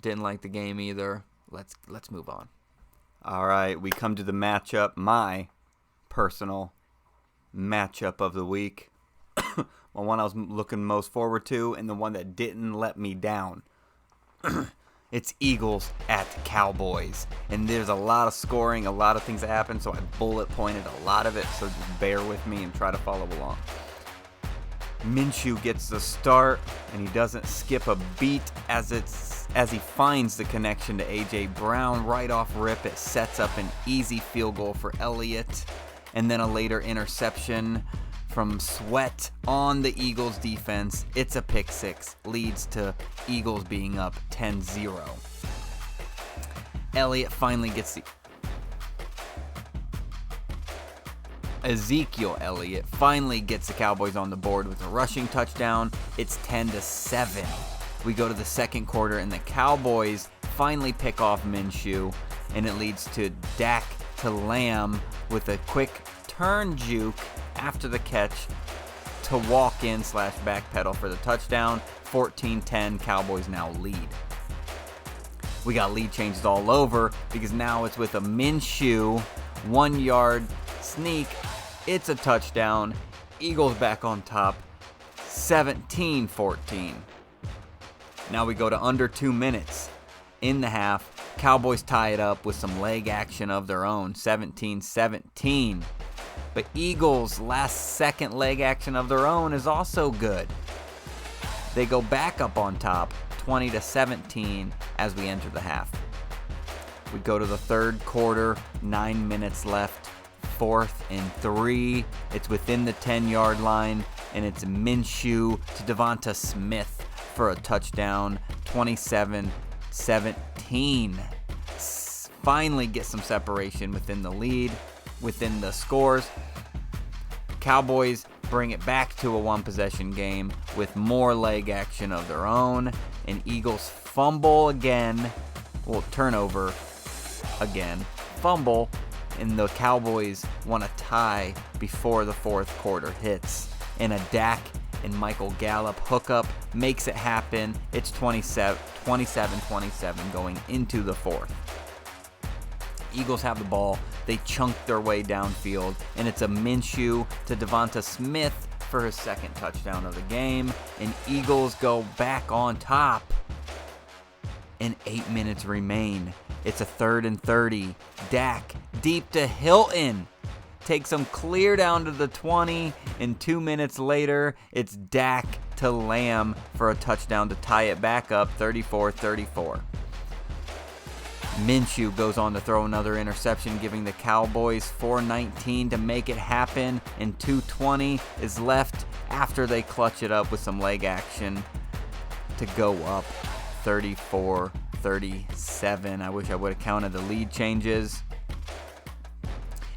Didn't like the game either. Let's move on. All right, we come to the matchup, my personal matchup of the week. The one I was looking most forward to and the one that didn't let me down. It's Eagles at Cowboys. And there's a lot of scoring, a lot of things that happen, so I bullet pointed a lot of it, so just bear with me and try to follow along. Minshew gets the start, and he doesn't skip a beat as he finds the connection to A.J. Brown. Right off rip, it sets up an easy field goal for Elliott, and then a later interception from Sweat on the Eagles defense. It's a pick six, leads to Eagles being up 10-0. Elliott finally gets the... Ezekiel Elliott finally gets the Cowboys on the board with a rushing touchdown. It's 10-7. We go to the second quarter, and the Cowboys finally pick off Minshew, and it leads to Dak to Lamb with a quick turn juke after the catch to walk in / backpedal for the touchdown. 14-10, Cowboys now lead. We got lead changes all over because now it's with a Minshew 1-yard sneak. It's a touchdown. Eagles back on top, 17-14. Now we go to under 2 minutes in the half. Cowboys tie it up with some leg action of their own, 17-17. But Eagles' last second leg action of their own is also good. They go back up on top, 20-17 as we enter the half. We go to the third quarter, 9 minutes left. 4th and 3. It's within the 10-yard line, and it's Minshew to Devonta Smith for a touchdown, 27-17. Finally get some separation within the lead, within the scores. Cowboys bring it back to a one-possession game with more leg action of their own, and Eagles fumble again. Well, turnover again. Fumble. And the Cowboys want to tie before the fourth quarter hits. And a Dak and Michael Gallup hookup makes it happen. It's 27-27 going into the fourth. Eagles have the ball. They chunk their way downfield. And it's a Minshew to Devonta Smith for his second touchdown of the game. And Eagles go back on top. And 8 minutes remain. It's a 3rd and 30. Dak deep to Hilton. Takes them clear down to the 20. And 2 minutes later, it's Dak to Lamb for a touchdown to tie it back up, 34-34. Minshew goes on to throw another interception, giving the Cowboys 4:19 to make it happen. And 2:20 is left after they clutch it up with some leg action to go up 34-37. I wish I would have counted the lead changes.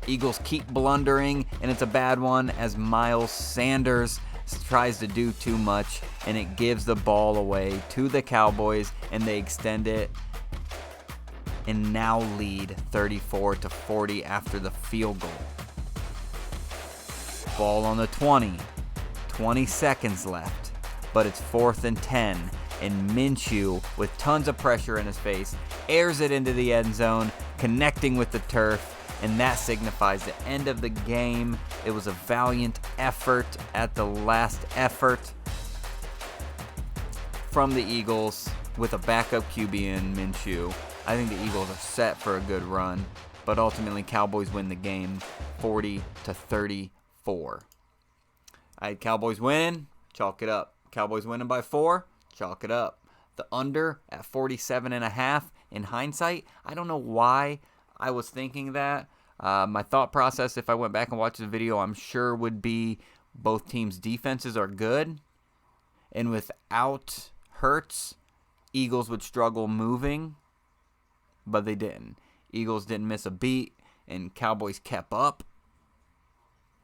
Eagles keep blundering, and it's a bad one as Miles Sanders tries to do too much, and it gives the ball away to the Cowboys, and they extend it and now lead 34-40 after the field goal. Ball on the 20. 20 seconds left, but it's 4th and 10. And Minshew, with tons of pressure in his face, airs it into the end zone, connecting with the turf, and that signifies the end of the game. It was a valiant effort at the last effort from the Eagles with a backup QB in Minshew. I think the Eagles are set for a good run, but ultimately Cowboys win the game 40-34. I had Cowboys winning, chalk it up. Cowboys winning by 4, chalk it up. The under at 47.5. In hindsight, I don't know why I was thinking that. My thought process, if I went back and watched the video, I'm sure would be Both teams' defenses are good. And without Hurts, Eagles would struggle moving, but they didn't. Eagles didn't miss a beat, and Cowboys kept up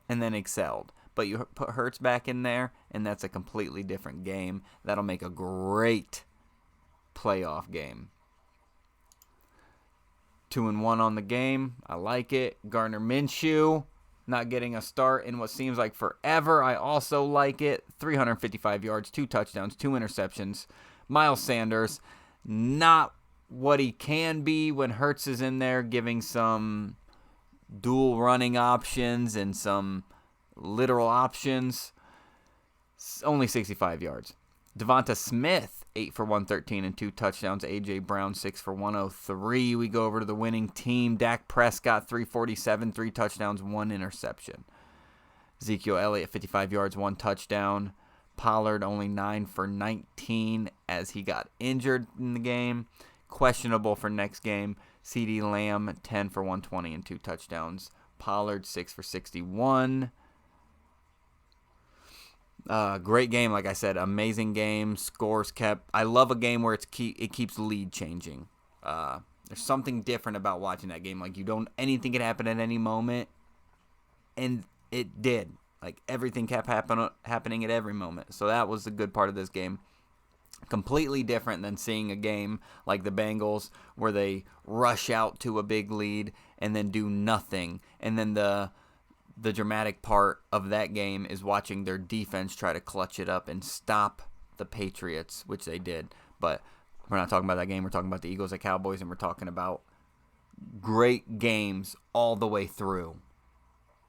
and then excelled. But you put Hurts back in there, and that's a completely different game. That'll make a great playoff game. 2-1 on the game. I like it. Gardner Minshew not getting a start in what seems like forever. I also like it. 355 yards, 2 touchdowns, 2 interceptions. Miles Sanders, not what he can be when Hurts is in there, giving some dual running options and some literal options. Only 65 yards. Devonta Smith, 8 for 113 and 2 touchdowns. A.J. Brown, 6 for 103. We go over to the winning team. Dak Prescott, 347, 3 touchdowns, 1 interception. Ezekiel Elliott, 55 yards, 1 touchdown. Pollard, only 9 for 19 as he got injured in the game. Questionable for next game. CeeDee Lamb, 10 for 120 and 2 touchdowns. Pollard, 6 for 61. Great game, like I said. Amazing game. Scores kept. I love a game where it keeps lead changing. There's something different about watching that game. Like, anything could happen at any moment, and it did. Like, everything kept happening at every moment. So that was the good part of this game. Completely different than seeing a game like the Bengals where they rush out to a big lead and then do nothing. And then the dramatic part of that game is watching their defense try to clutch it up and stop the Patriots, which they did. But we're not talking about that game. We're talking about the Eagles and Cowboys, and we're talking about great games all the way through.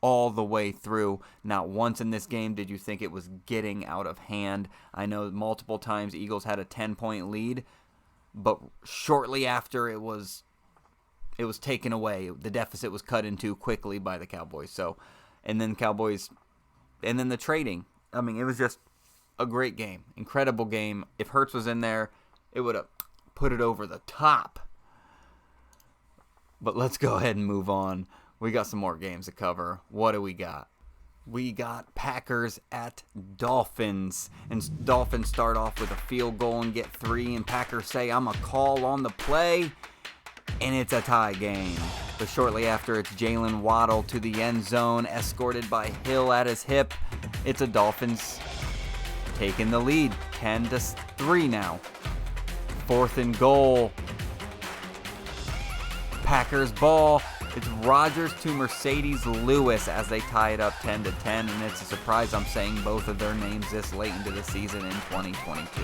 All the way through. Not once in this game did you think it was getting out of hand. I know multiple times Eagles had a 10-point lead, but shortly after it was taken away. The deficit was cut into quickly by the Cowboys. And then the trading. I mean, it was just a great game. Incredible game. If Hurts was in there, it would have put it over the top. But let's go ahead and move on. We got some more games to cover. What do we got? We got Packers at Dolphins. And Dolphins start off with a field goal and get 3. And Packers say, I'm a call on the play. And it's a tie game. But shortly after, it's Jalen Waddle to the end zone, escorted by Hill at his hip. It's a Dolphins taking the lead. 10-3 now. 4th and goal. Packers ball. It's Rodgers to Mercedes Lewis as they tie it up 10-10, and it's a surprise I'm saying both of their names this late into the season in 2022.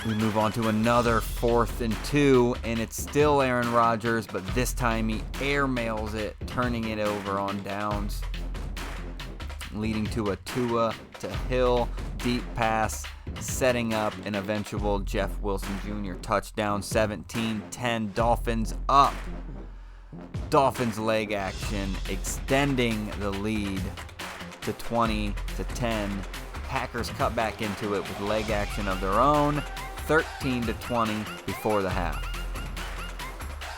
We move on to another 4th and 2, and it's still Aaron Rodgers, but this time he airmails it, turning it over on downs, leading to a Tua to Hill deep pass, setting up an eventual Jeff Wilson Jr. touchdown. 17-10, Dolphins up. Dolphins leg action, extending the lead to 20-10. Packers cut back into it with leg action of their own, 13-20 before the half.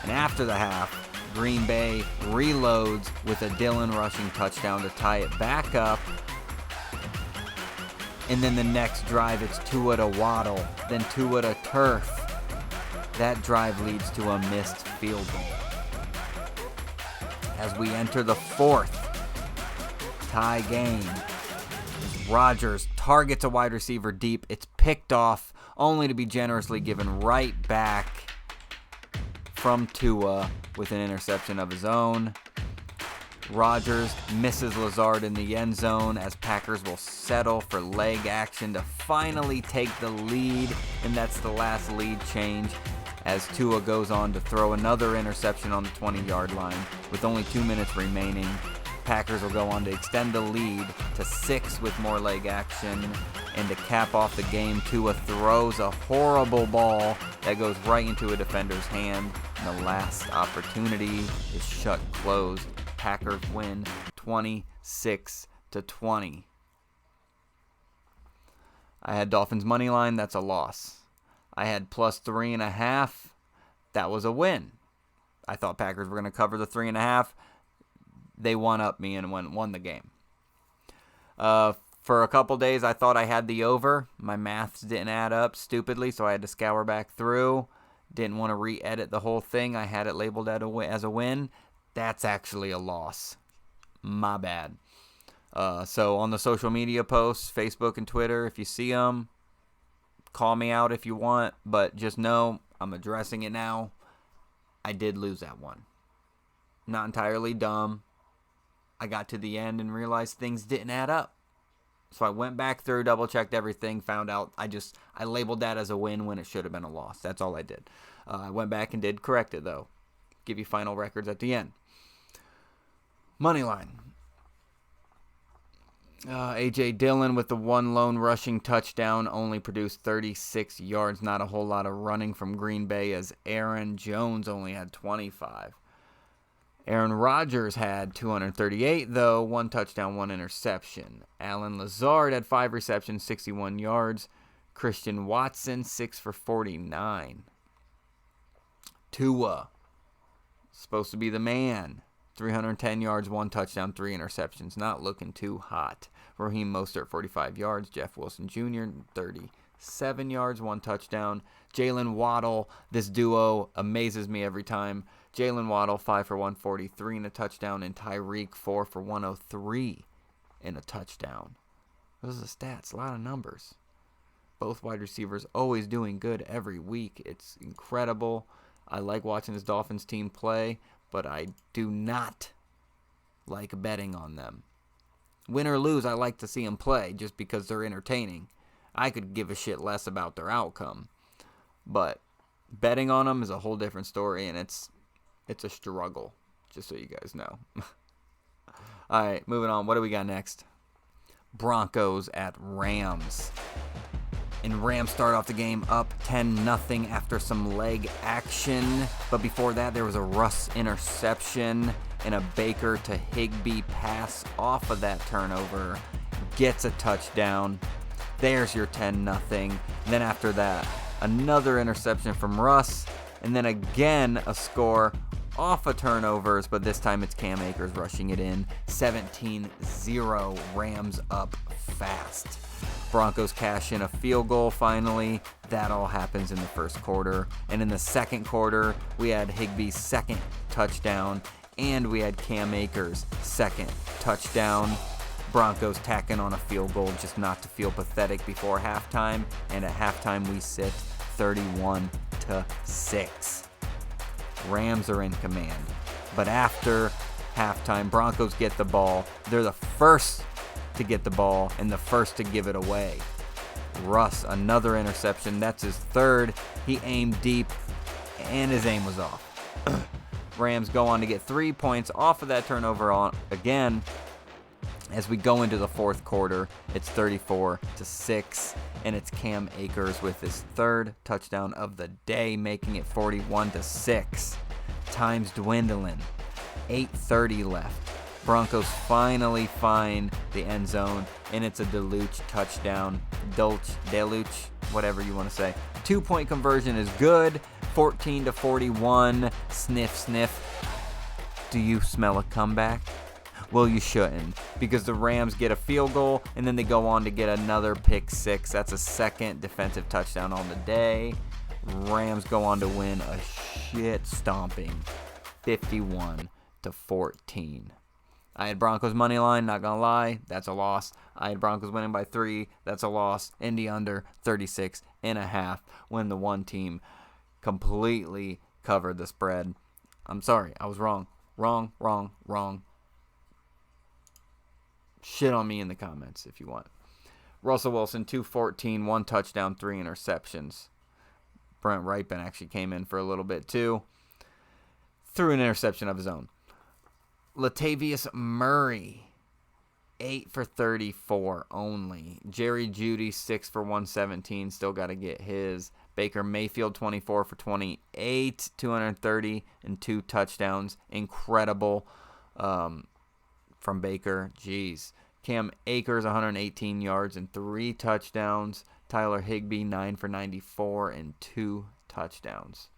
And after the half, Green Bay reloads with a Dillon rushing touchdown to tie it back up. And then the next drive, it's Tua to Waddle, then Tua to Turf. That drive leads to a missed field goal. As we enter the 4th tie game, Rodgers targets a wide receiver deep. It's picked off, only to be generously given right back from Tua with an interception of his own. Rodgers misses Lazard in the end zone as Packers will settle for leg action to finally take the lead, and that's the last lead change as Tua goes on to throw another interception on the 20-yard line with only 2 minutes remaining. Packers will go on to extend the lead to 6 with more leg action, and to cap off the game, Tua throws a horrible ball that goes right into a defender's hand, and the last opportunity is shut closed. Packers win 26-20. I had Dolphins money line. That's a loss. I had plus 3.5. That was a win. I thought Packers were going to cover the 3.5. They won up me and won the game. For a couple days, I thought I had the over. My maths didn't add up stupidly, so I had to scour back through. Didn't want to re-edit the whole thing. I had it labeled as a win. That's actually a loss. My bad. So on the social media posts, Facebook and Twitter, if you see them, call me out if you want. But just know I'm addressing it now. I did lose that one. Not entirely dumb. I got to the end and realized things didn't add up. So I went back through, double-checked everything, found out I labeled that as a win when it should have been a loss. That's all I did. I went back and did correct it, though. Give you final records at the end. Moneyline. A.J. Dillon with the one lone rushing touchdown only produced 36 yards. Not a whole lot of running from Green Bay as Aaron Jones only had 25. Aaron Rodgers had 238, though, 1 touchdown, 1 interception. Allen Lazard had 5 receptions, 61 yards. Christian Watson, 6 for 49. Tua, supposed to be the man. 310 yards, 1 touchdown, 3 interceptions. Not looking too hot. Raheem Mostert, 45 yards. Jeff Wilson Jr., 37 yards, 1 touchdown. Jalen Waddle, this duo amazes me every time. Jalen Waddle, 5 for 143 and a touchdown, and Tyreek, 4 for 103 and a touchdown. Those are the stats, a lot of numbers. Both wide receivers always doing good every week. It's incredible. I like watching this Dolphins team play, but I do not like betting on them. Win or lose, I like to see them play just because they're entertaining. I could give a shit less about their outcome. But betting on them is a whole different story, and it's a struggle, just so you guys know. All right, moving on. What do we got next? Broncos at Rams. And Rams start off the game up 10-0 after some leg action. But before that, there was a Russ interception and a Baker to Higbee pass off of that turnover. Gets a touchdown. There's your 10-0. Then after that, another interception from Russ. And then again, a score off of turnovers, but this time it's Cam Akers rushing it in. 17-0, Rams up fast. Broncos cash in a field goal finally. That all happens in the first quarter. And in the second quarter, we had Higbee's second touchdown, and we had Cam Akers' second touchdown. Broncos tacking on a field goal just not to feel pathetic before halftime. And at halftime, we sit 31-6. Rams are in command. But after halftime, Broncos get the ball. They're the first to get the ball and the first to give it away. Russ, another interception. That's his third. He aimed deep, and his aim was off. Rams go on to get 3 points off of that turnover again. As we go into the fourth quarter, it's 34-6, and it's Cam Akers with his third touchdown of the day, making it 41-6. Time's dwindling. 8:30 left. Broncos finally find the end zone, and it's a Deluge touchdown. Deluge, whatever you want to say. 2-point conversion is good. 14-41. Sniff, sniff. Do you smell a comeback? Well, you shouldn't, because the Rams get a field goal, and then they go on to get another pick six. That's a second defensive touchdown on the day. Rams go on to win a shit stomping, 51-14. I had Broncos money line, not gonna lie, that's a loss. I had Broncos winning by 3, that's a loss. Indy under 36.5 when the one team completely covered the spread. I'm sorry, I was wrong. Wrong. Shit on me in the comments if you want. Russell Wilson, 214, 1 touchdown, 3 interceptions. Brent Ripon actually came in for a little bit too. Threw an interception of his own. Latavius Murray, 8 for 34 only. Jerry Jeudy, 6 for 117. Still got to get his. Baker Mayfield, 24 for 28. 230 and 2 touchdowns. Incredible from Baker. Jeez. Cam Akers, 118 yards and 3 touchdowns. Tyler Higbee, 9 for 94 and 2 touchdowns.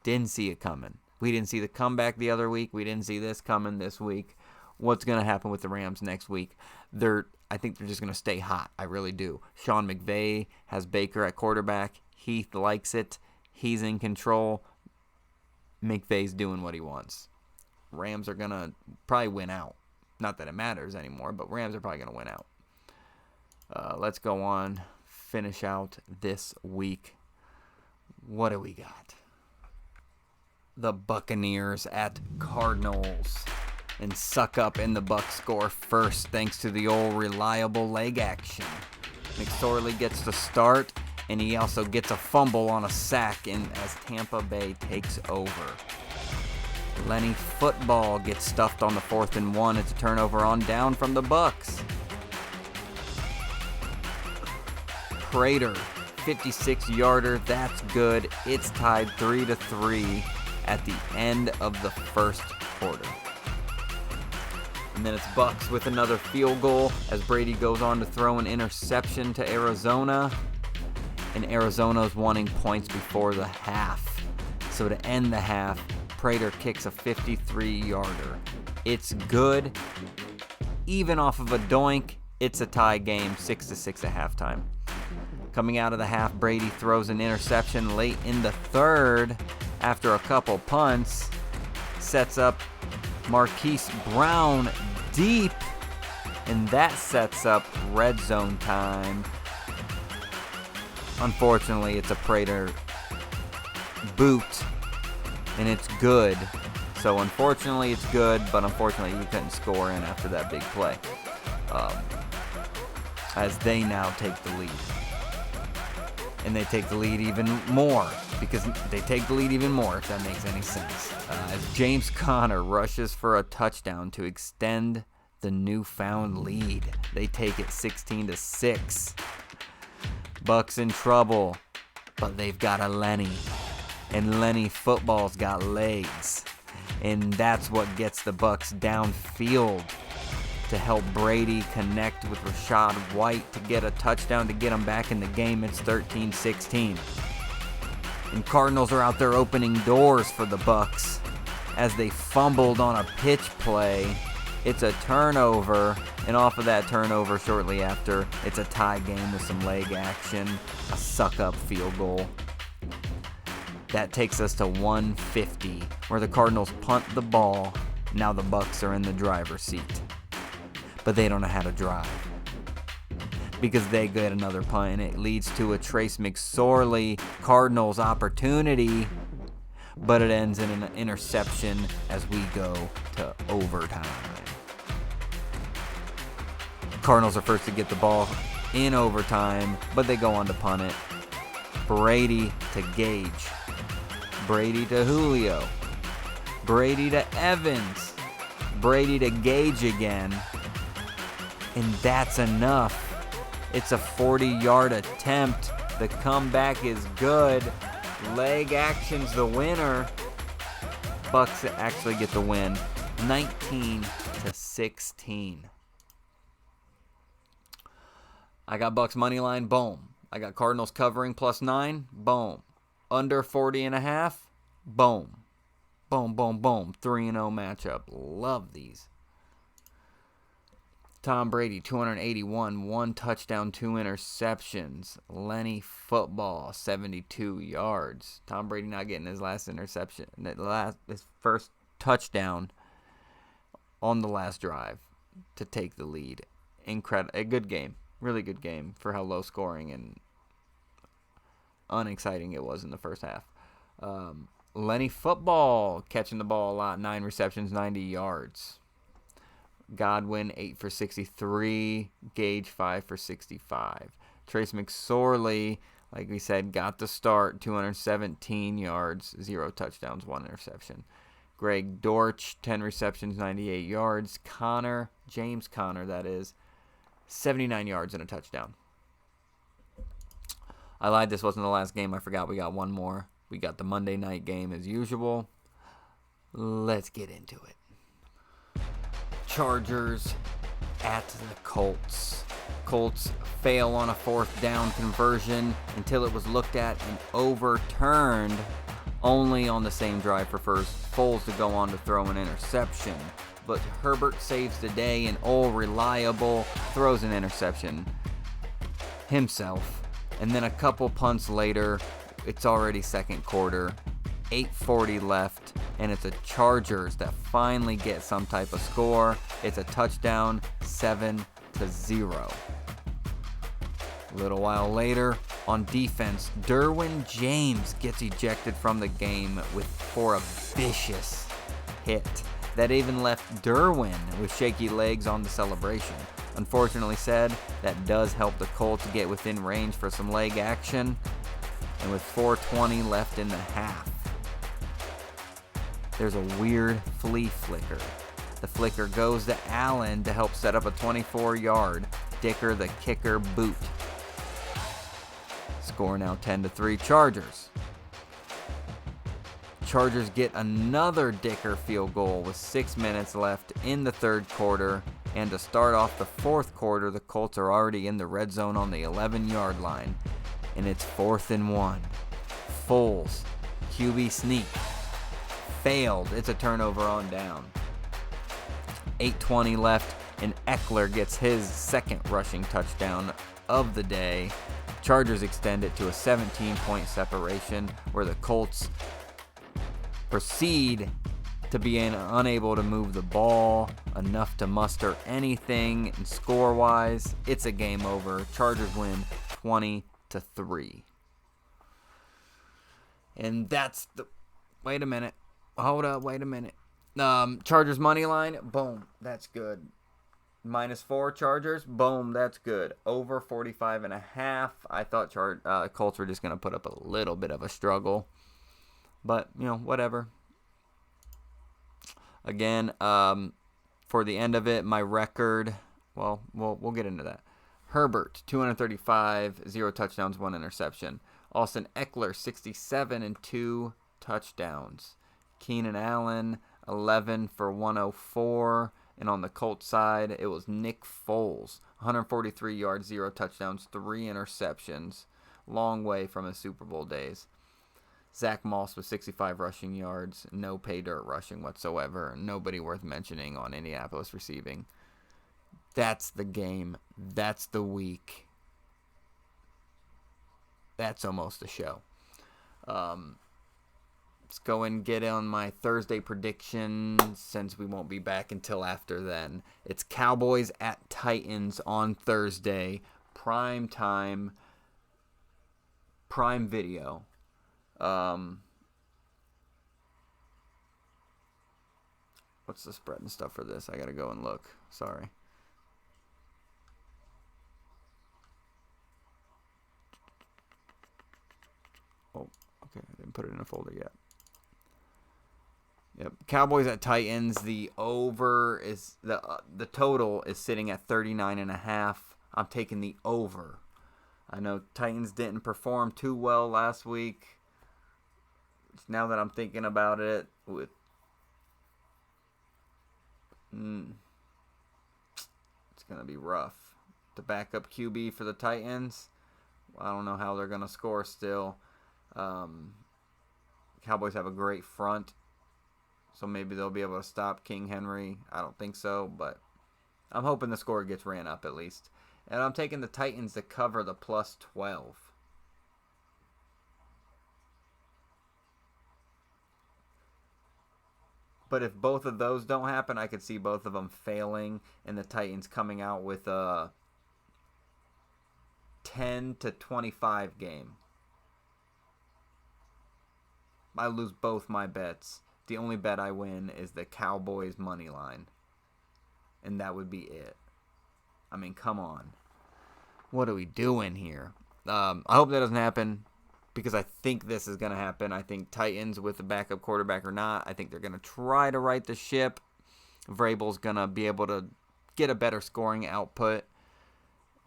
Didn't see it coming. We didn't see the comeback the other week. We didn't see this coming this week. what's going to happen with the Rams next week. I think they're just going to stay hot. I really do. Sean McVay has Baker at quarterback. Heath likes it. He's in control. McVay's doing what he wants. Rams are going to probably win out. Not that it matters anymore, but Rams are probably going to win out. Let's go on. Finish out this week. What do we got? The Buccaneers at Cardinals. And suck up, and the Bucs score first thanks to the old reliable leg action. McSorley gets the start, and he also gets a fumble on a sack as Tampa Bay takes over. Lenny Football gets stuffed on the 4th and 1. It's a turnover on down from the Bucs. Prater, 56-yarder. That's good. It's tied 3-3 at the end of the first quarter. And then it's Bucs with another field goal as Brady goes on to throw an interception to Arizona. And Arizona's wanting points before the half. So to end the half, Prater kicks a 53-yarder. It's good. Even off of a doink, it's a tie game, 6-6 at halftime. Coming out of the half, Brady throws an interception late in the third after a couple punts. Sets up Marquise Brown deep, and that sets up red zone time. Unfortunately, it's a Prater boot, and it's good. So unfortunately, it's good, but unfortunately, he couldn't score in after that big play. As they now take the lead. And they take the lead even more, because they take the lead even more, if that makes any sense. As James Conner rushes for a touchdown to extend the newfound lead. They take it 16-6. Bucs in trouble, but they've got a Lenny. And Lenny Football's got legs. And that's what gets the Bucs downfield to help Brady connect with Rachaad White to get a touchdown to get him back in the game. It's 13-16. And Cardinals are out there opening doors for the Bucs as they fumbled on a pitch play. It's a turnover, and off of that turnover shortly after, it's a tie game with some leg action, a suck-up field goal. That takes us to 150, where the Cardinals punt the ball. Now the Bucs are in the driver's seat. But they don't know how to drive, because they get another punt, and it leads to a Trace McSorley Cardinals opportunity, but it ends in an interception as we go to overtime. Cardinals are first to get the ball in overtime, but they go on to punt it. Brady to Gage. Brady to Julio. Brady to Evans. Brady to Gage again. And that's enough. It's a 40-yard attempt. The comeback is good. Leg action's the winner. Bucs actually get the win, 19-16. I got Bucs money line, boom. I got Cardinals covering +9, boom. Under 40.5, boom. Boom, boom, boom. 3-0 matchup. Love these. Tom Brady, 281, 1 touchdown, 2 interceptions. Lenny Football, 72 yards. Tom Brady not getting his last interception, his first touchdown on the last drive to take the lead. A good game. Really good game for how low scoring and unexciting it was in the first half. Lenny Football catching the ball a lot, 9 receptions, 90 yards. Godwin, 8 for 63. Gage, 5 for 65. Trace McSorley, like we said, got the start, 217 yards, 0 touchdowns, 1 interception. Greg Dortch, 10 receptions, 98 yards. James Conner, that is, 79 yards and a touchdown. I lied, this wasn't the last game. I forgot we got one more. We got the Monday night game as usual. Let's get into it. Chargers at the Colts. Colts fail on a 4th down conversion until it was looked at and overturned only on the same drive for Foles to go on to throw an interception. but Herbert saves the day, and reliable throws an interception himself. And then a couple punts later, it's already second quarter, 8:40 left, and it's the Chargers that finally get some type of score. It's a touchdown, 7-0. A little while later, on defense, Derwin James gets ejected from the game for a vicious hit that even left Derwin with shaky legs on the celebration. Unfortunately said, that does help the Colts get within range for some leg action, and with 4:20 left in the half, there's a weird flea flicker. The flicker goes to Allen to help set up a 24-yard Dicker the kicker boot. Score now 10-3 Chargers. Chargers get another Dicker field goal with 6 minutes left in the third quarter, and to start off the fourth quarter, the Colts are already in the red zone on the 11-yard line, and it's 4th and 1. Foles, QB sneak, failed. It's a turnover on down. 8:20 left, and Eckler gets his second rushing touchdown of the day. Chargers extend it to a 17-point separation, where the Colts proceed to be unable to move the ball enough to muster anything. And score-wise, it's a game over. Chargers win 20-3. And that's the... Wait a minute. Hold up. Wait a minute. Chargers money line. Boom. That's good. -4 Chargers. Boom. That's good. Over 45.5. I thought Colts were just going to put up a little bit of a struggle. But, whatever. Again, for the end of it, my record, well, we'll get into that. Herbert, 235, 0 touchdowns, 1 interception. Austin Eckler, 67 and 2 touchdowns. Keenan Allen, 11 for 104. And on the Colts side, it was Nick Foles, 143 yards, 0 touchdowns, 3 interceptions. Long way from his Super Bowl days. Zach Moss with 65 rushing yards, no pay dirt rushing whatsoever. Nobody worth mentioning on Indianapolis receiving. That's the game. That's the week. That's almost a show. Let's go and get on my Thursday predictions, since we won't be back until after then. It's Cowboys at Titans on Thursday. Prime time. Prime video. What's the spread and stuff for this? I gotta go and look. Sorry. Oh, okay. I didn't put it in a folder yet. Yep. Cowboys at Titans. The over is the total is sitting at 39.5. I'm taking the over. I know Titans didn't perform too well last week. Now that I'm thinking about it, it's gonna be rough. The backup QB for the Titans, I don't know how they're gonna score still. Cowboys have a great front, so maybe they'll be able to stop King Henry. I don't think so, but I'm hoping the score gets ran up at least. And I'm taking the Titans to cover the +12. But if both of those don't happen, I could see both of them failing and the Titans coming out with a 10-25 game. I lose both my bets. The only bet I win is the Cowboys money line. And that would be it. I mean, come on. What are we doing here? I hope that doesn't happen, because I think this is going to happen. I think Titans, with the backup quarterback or not, I think they're going to try to right the ship. Vrabel's going to be able to get a better scoring output.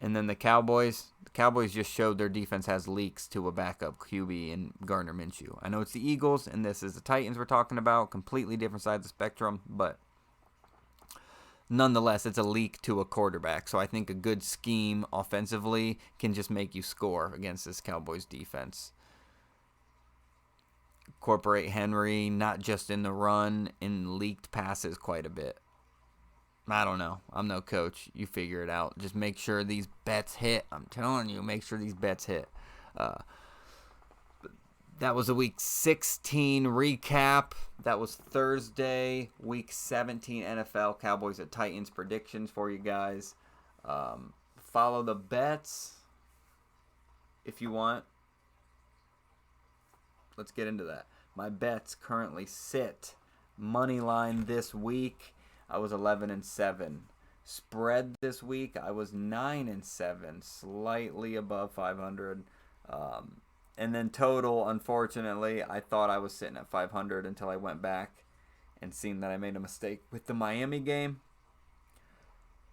And then the Cowboys just showed their defense has leaks to a backup QB in Gardner Minshew. I know it's the Eagles, and this is the Titans we're talking about, completely different sides of the spectrum, but nonetheless, it's a leak to a quarterback. So I think a good scheme offensively can just make you score against this Cowboys defense. Incorporate Henry, not just in the run, in leaked passes quite a bit. I don't know. I'm no coach. You figure it out. Just make sure these bets hit. I'm telling you, make sure these bets hit. That was a Week 16 recap. That was Thursday, Week 17 NFL Cowboys at Titans predictions for you guys. Follow the bets if you want. Let's get into that. My bets currently sit money line this week. I was 11-7. Spread this week, I was 9-7, slightly above 500. And then total, unfortunately, I thought I was sitting at 500 until I went back and seen that I made a mistake with the Miami game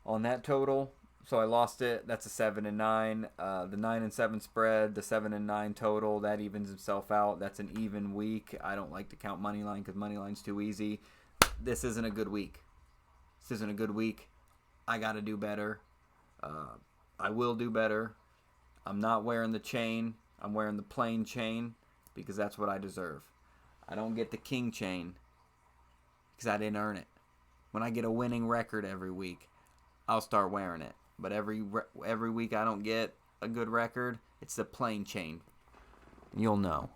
on that total. So I lost it. That's a 7-9. The 9-7 spread, the 7-9 total, that evens itself out. That's an even week. I don't like to count money line because money line's too easy. This isn't a good week. This isn't a good week. I got to do better. I will do better. I'm not wearing the chain. I'm wearing the plain chain because that's what I deserve. I don't get the king chain because I didn't earn it. When I get a winning record every week, I'll start wearing it. But every week I don't get a good record, it's the plain chain. You'll know.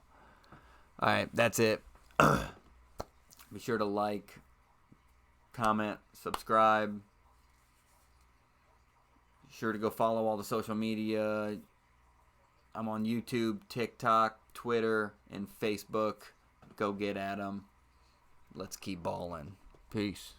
All right, that's it. Be sure to like, comment, subscribe. Be sure to go follow all the social media. I'm on YouTube, TikTok, Twitter, and Facebook. Go get at them. Let's keep balling. Peace.